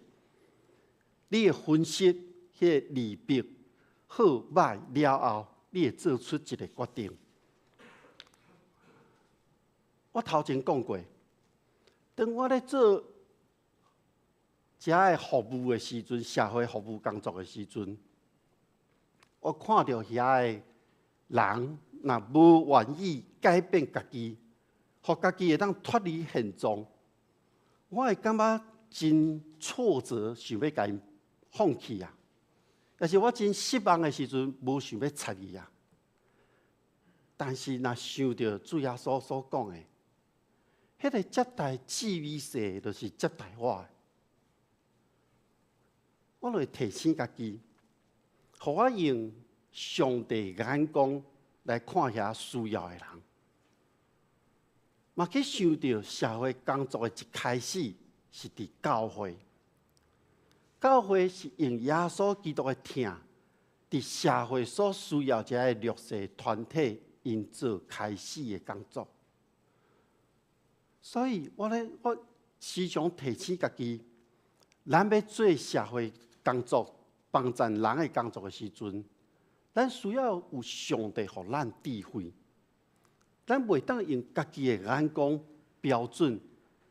你会分析迄个利弊好歹了后，你会做出一个决定。我头前讲过，当我咧做遮个服务的时阵，社会服务工作的时阵，我看到遐个人若无愿意改变家己，互家己会当脱离现状，我会感觉真挫折，想要甲伊放弃啊！但是我真失望的时阵，无想要插伊啊。但是若想到主耶稣所讲的，迄个接待智慧者，就是接待我的，我就会提醒家己，互我用上帝眼光来看遐需要的人。嘛去想到社会工作的一开始是伫教会，教会是用耶稣基督的疼，伫社会所需要这个弱势团体因做开始的工作。所以我时常提醒家己，咱要做社会工作、帮助人的工作的时阵，咱需要有上帝予咱智慧。咱袂当用家己的眼光标准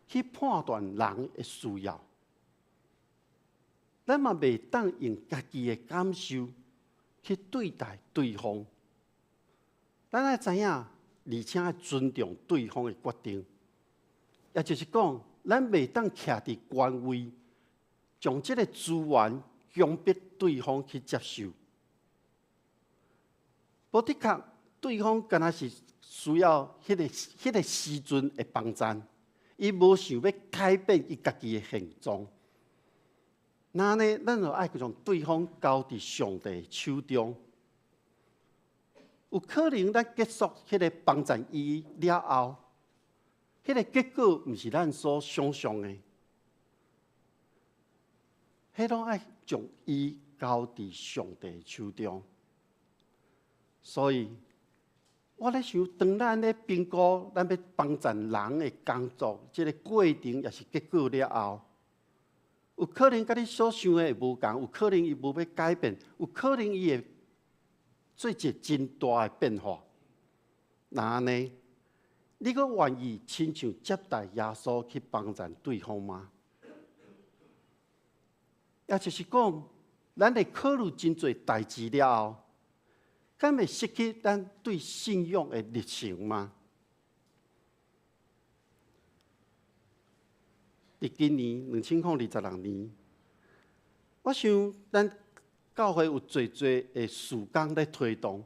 去判断人的需要，咱嘛袂当用家己的感受去对待对方。咱要知影，而且要尊重对方的决定。也就是讲，咱袂当徛伫官位，将这个资源强迫对方去接受。无的确，对方敢若是需要迄个时阵的帮助，伊无想要改变伊家己的现状。那呢，咱就爱将对方交伫上帝手中。有可能咱结束迄个帮助伊了后，迄个结果毋是咱所想象的，迄拢爱将伊交伫上帝手中。所以，我咧想，当咱咧评估咱要帮助人的工作，即个过程也是结果了后，有可能甲你所想的会无同，有可能伊无要改变，有可能伊会做一个真大的变化。那安尼，你阁愿意亲像接待耶稣去帮助对方吗？也就是讲，咱会考虑真侪代志了后，敢会失去咱对信仰的热情吗？伫今年2026年，我想咱教会有侪的事工咧推动，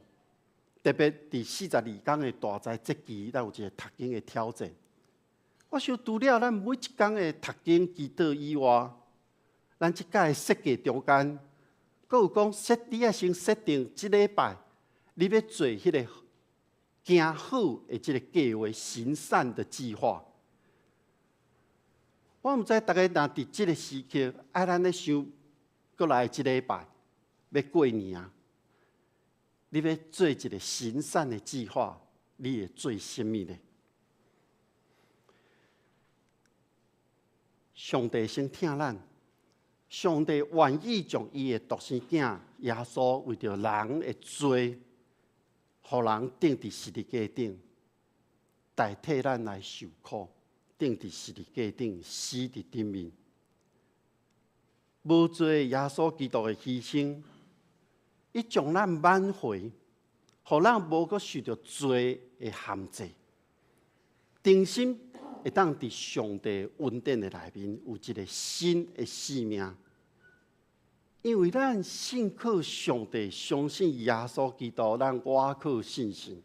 特别伫42天的大灾节期，咱有一个读经的挑战。我想除了咱每一天的读经祈祷以外，咱即届设计中间，佫有讲你爱先设定即礼拜你要做迄个行好的即个计划、行善的计划。我毋知大家若伫即个时刻，爱咱咧想过来即礼拜要过年啊，你要做一个行善的计划，你会做甚物呢？上帝先听咱，上帝愿意将伊的独生囝耶稣为着人的罪，互人钉伫十字架顶，代替咱来受苦，钉伫十字架顶，死伫顶面。无罪耶稣基督的牺牲，伊将咱挽回，互咱无阁受到罪的限制，重新会当伫上帝恩典的内面有一个新的生命。因为咱信靠上帝，相信耶稣基督，咱倚靠信心。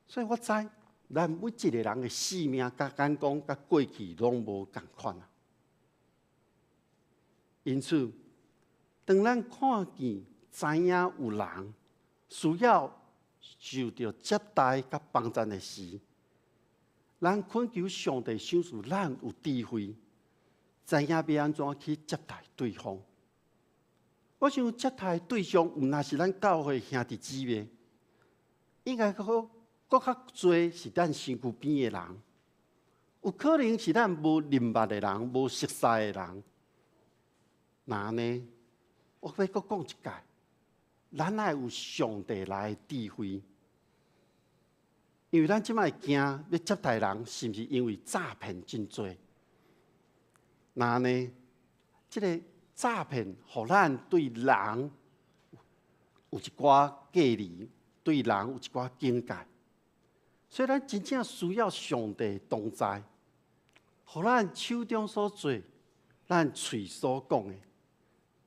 所以我知，咱每一个人的生命、甲眼光、甲过去拢无共款啊。因此，当咱看见、知影有人需要受到接待甲帮助的时，咱恳求上帝赏赐咱有智慧，知影要安怎去接待对方。我想接待对象，毋那是咱教会兄弟姊妹，应该佫较侪是咱身躯边的人，有可能是咱无认捌的人、无熟悉的人。那呢？我要佫讲一届，咱爱有上帝来的智慧，因为咱即摆惊要接待人，是毋是因为诈骗真多？那呢？即个诈骗，互咱对人有一寡隔离，对人有一寡警戒。所以咱真正需要上帝同在，互咱手中所做，咱嘴所讲的，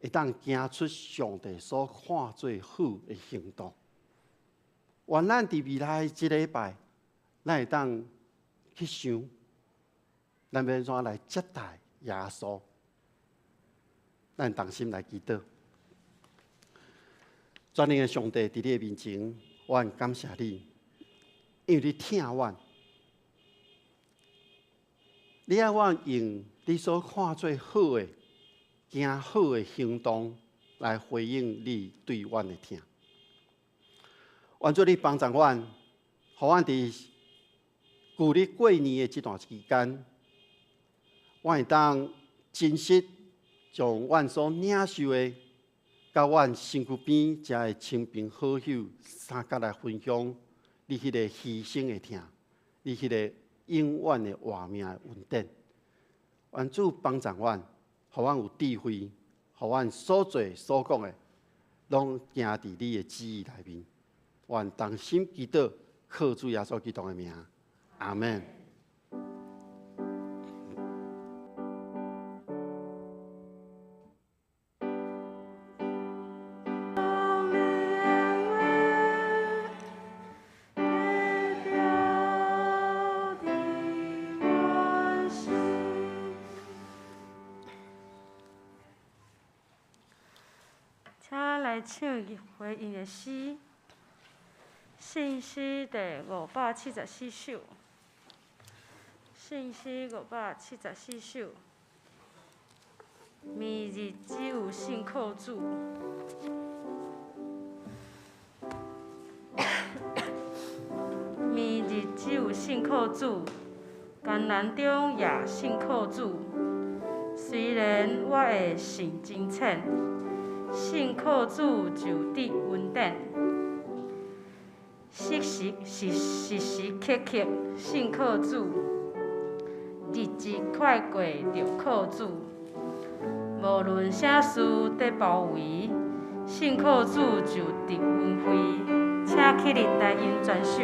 会当行出上帝所看做好的行动。愿咱伫未来即礼拜，咱会当去想，咱要怎来接待耶稣。咱同心来祈祷。全能的上帝，伫你的面前，我感谢你，因为你听我，你爱我用你所看做好的、行好的行动来回应你对我的听。愿做你帮助我，予我伫旧历过年的这段期间，我会当珍惜将阮所领受的，甲阮身躯边遮的亲朋好友，三甲来分享你迄个牺牲的听，你迄个永远的活命的恩典。愿主帮助阮，予阮有智慧，予阮所做所讲的，拢行伫你的旨意内面。愿同心祈祷，靠主耶稣基督的名，阿门。请来唱回应的诗，信诗第574首，信诗574首，明日只有信靠主。明日只有信靠主，艰难中也信靠主。虽然我会信真浅，信靠主就得稳定。时时刻刻信靠主，日子快过就靠主。无论啥事在包围，信靠主就得恩惠。请起立来因转手。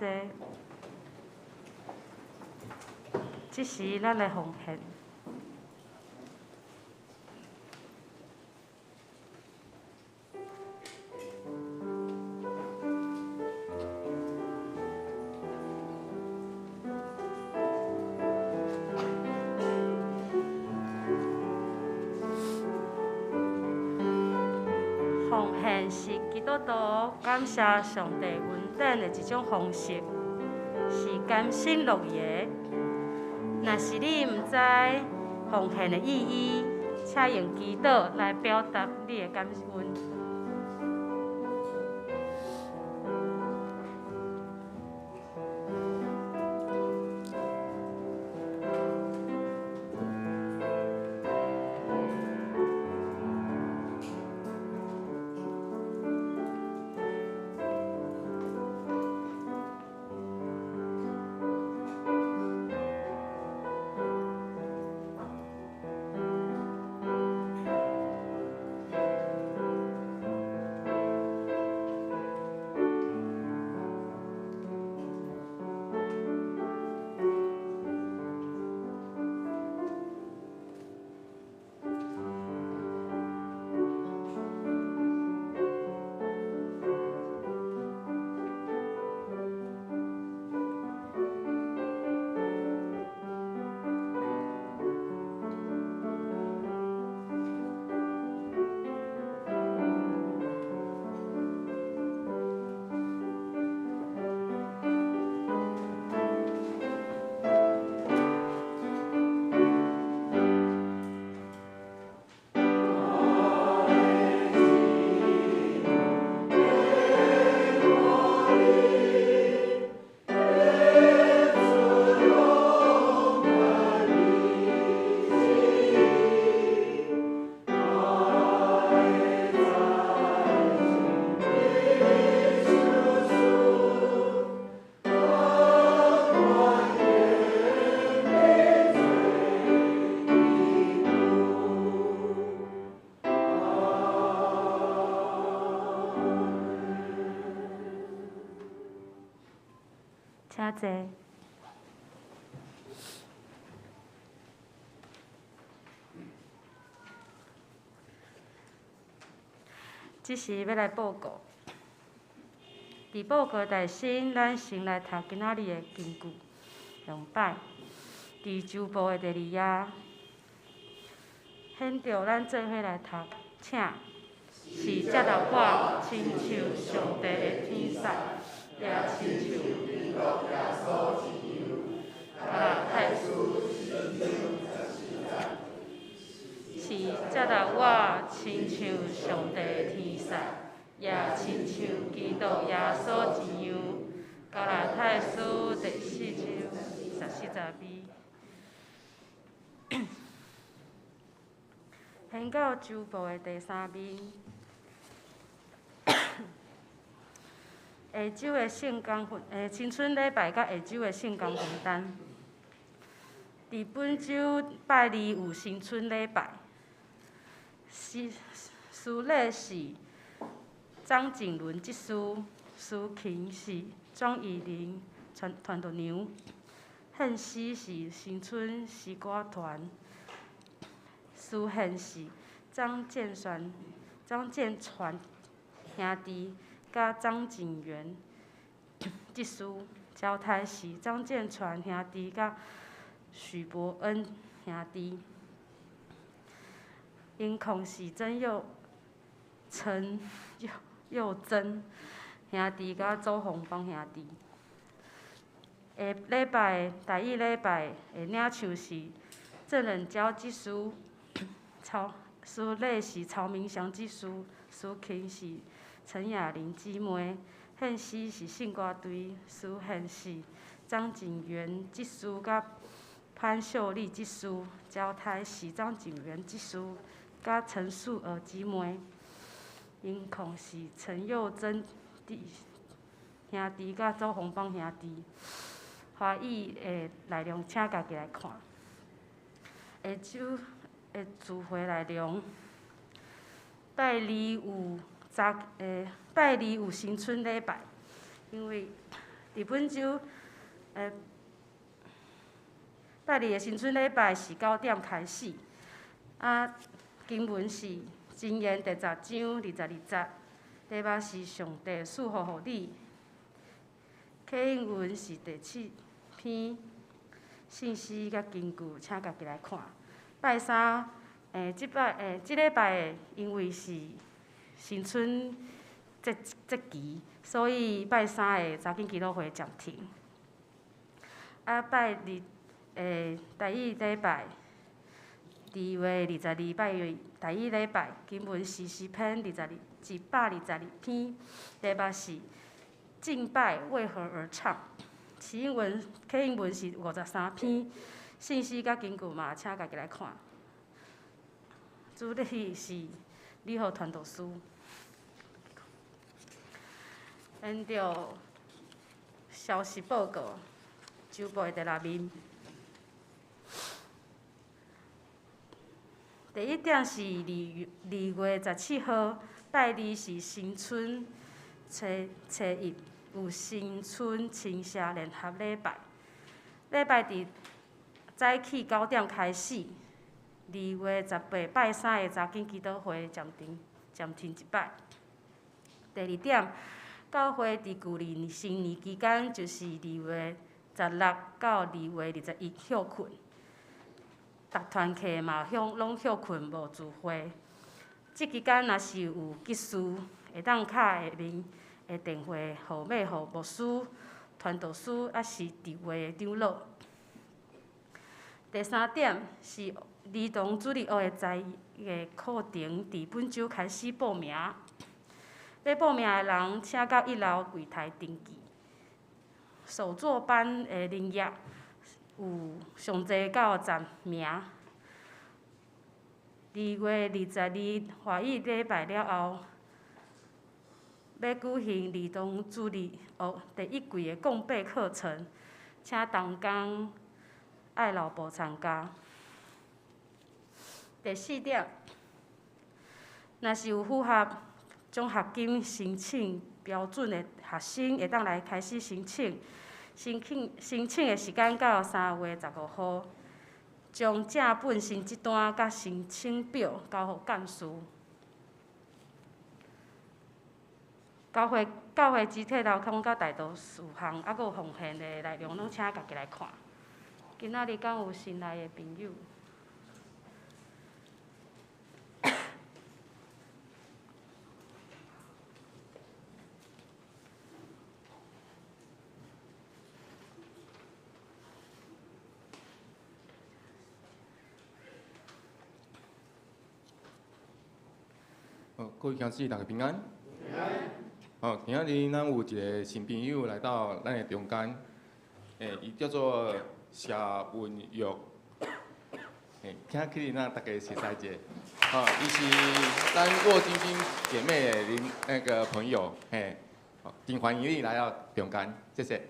济，即是咱的奉献。奉献是基督徒感谢上帝恩典的一种方式，是甘心乐意的。若是你毋知奉献的意义，请用祈祷来表达你的感恩。请坐。即是要来报告。伫报告内先，咱先来读今仔日的经句两摆。伫周报的第2页，显着咱做伙来读，请。是接纳我，亲像上帝的天使，也亲像基督耶稣一样。加拉太书是接纳我，亲像上帝的天使，也亲像基督耶稣一样。加拉太书第4章14-20。现到周报的第3面。下周的圣工青春礼拜甲下周的圣工分担。伫本周拜二有新春礼拜，司礼是张景伦执事，司琴是庄怡玲传道娘，献诗是新春诗歌团，司献是张建传兄弟。甲张景元执事，交台是张建传兄弟甲许伯恩兄弟，音控是陈佑真兄弟甲周宏邦兄弟。下礼拜台语礼拜的领唱是郑仁娇执事，司礼是曹明祥执事，司琴是陈雅玲姊妹，献诗是圣歌队，司献是张景元执事甲潘秀丽执事，交台是张景元执事甲陈素娥姊妹，音控是陈佑珍兄弟甲周宏邦兄弟。华语的内容请家己来看。下周的聚会内容，拜二有新春礼拜，因为伫本周拜二的新春礼拜是9点开始，经文是箴言第10章22节，题目是上帝赐福予你。课引文是第7篇信息甲金句，请家己来看。拜三即礼拜因为是新春节期，所以拜三的查经基督会暂停。拜二第一礼拜2月22拜月第一礼拜经文是诗篇122篇，题目是敬拜为何而唱。课引文是53篇，信息甲金句嘛，请家己来看。主题是你好传道书。按照消息报告，周报的第6面。第一点是2月17号，拜二是新春初一，有新春青社联合礼拜。礼拜伫早起9点开始。2月18拜三的查经基督会暂停一摆。第二点，教会伫旧年新年期间，就是2月16到2月21休困。逐团契嘛拢休困无聚会。即期间若是有急事，会当敲下面的电话号码互牧师、传道师，还是伫位的长老。第三点是儿童主日学的在的课程，伫本周开始报名。要报名的人，请到1楼柜台登记。手作班的营业有上济90名。2月22华语礼拜了后，要举行儿童主日学第1季的共备课程，请同工爱老婆参加。第4点，若是有符合奖学金申请标准的学生，会当来开始申请。申请的时间到3月15号，将正本成绩单甲申请表交予干事。教会集体劳动甲大多数项，还佫有奉献的内容，拢请家己来看。今仔日敢有新来的朋友？各位乡亲，大家平安。今仔日咱有一个新朋友来到咱的中间，伊叫做谢文玉，请起咱大家熟悉一下。伊是咱若晶晶姐妹的那个朋友，真欢迎你来到中间，谢谢。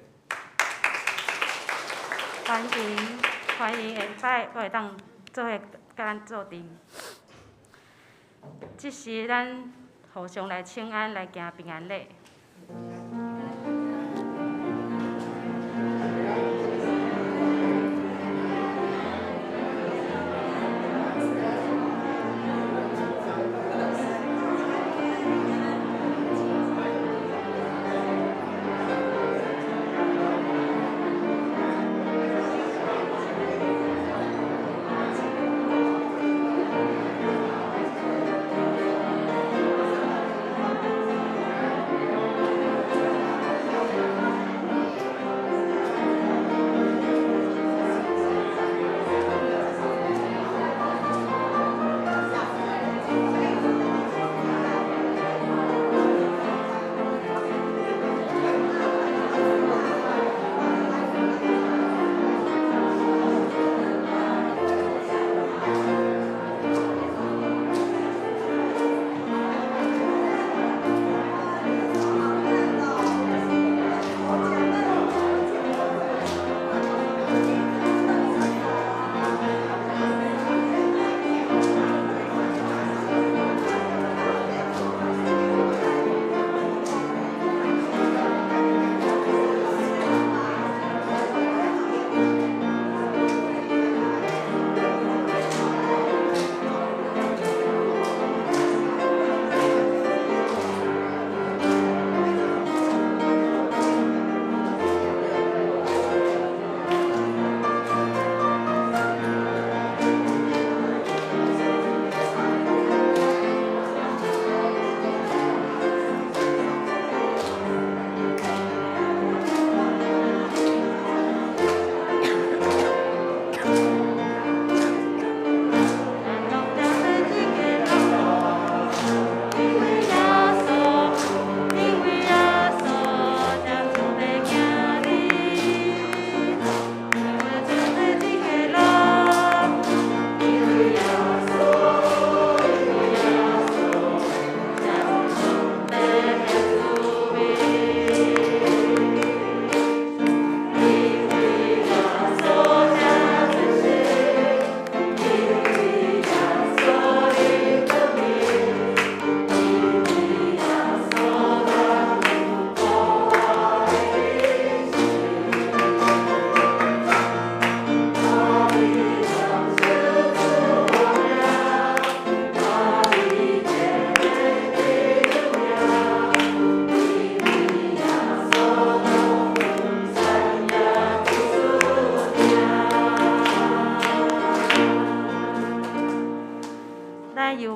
欢迎下摆都会当做伙甲咱做阵。即时咱互相来请安，来行平安礼。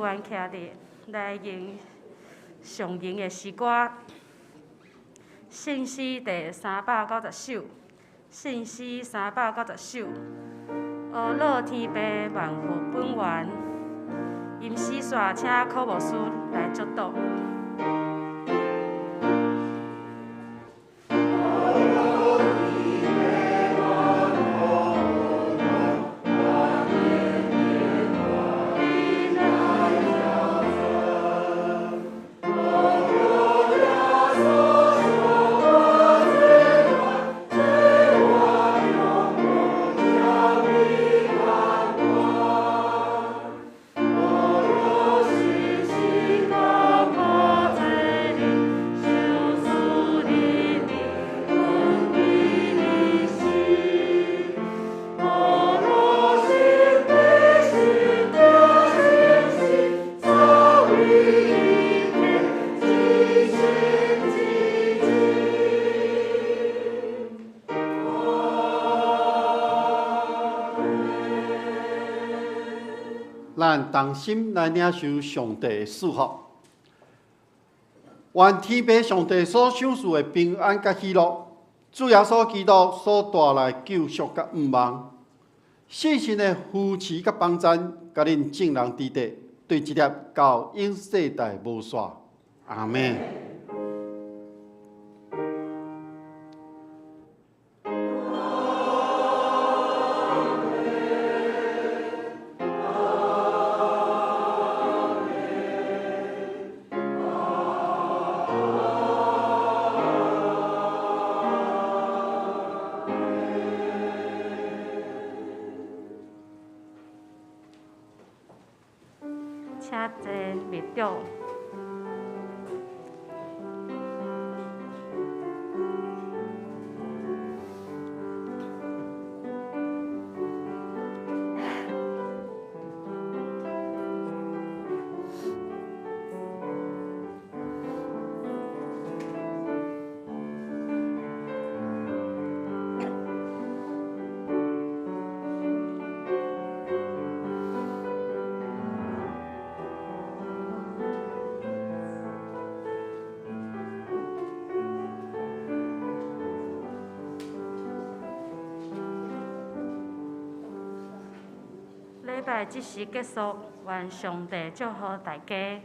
员徛伫来吟上吟的诗歌。圣诗第390首，圣诗390首。阿乐天父万福本源，吟诗煞请考务师来作读。咱同心来领受上帝的祝福，愿天父上帝所赏赐的平安甲喜乐，主耶稣基督所带来救赎甲盼望，信心的扶持甲帮赞，甲恁众人伫地，对一粒到永世代无煞。阿门。请坐密中。礼拜即时结束，愿上帝祝福大家。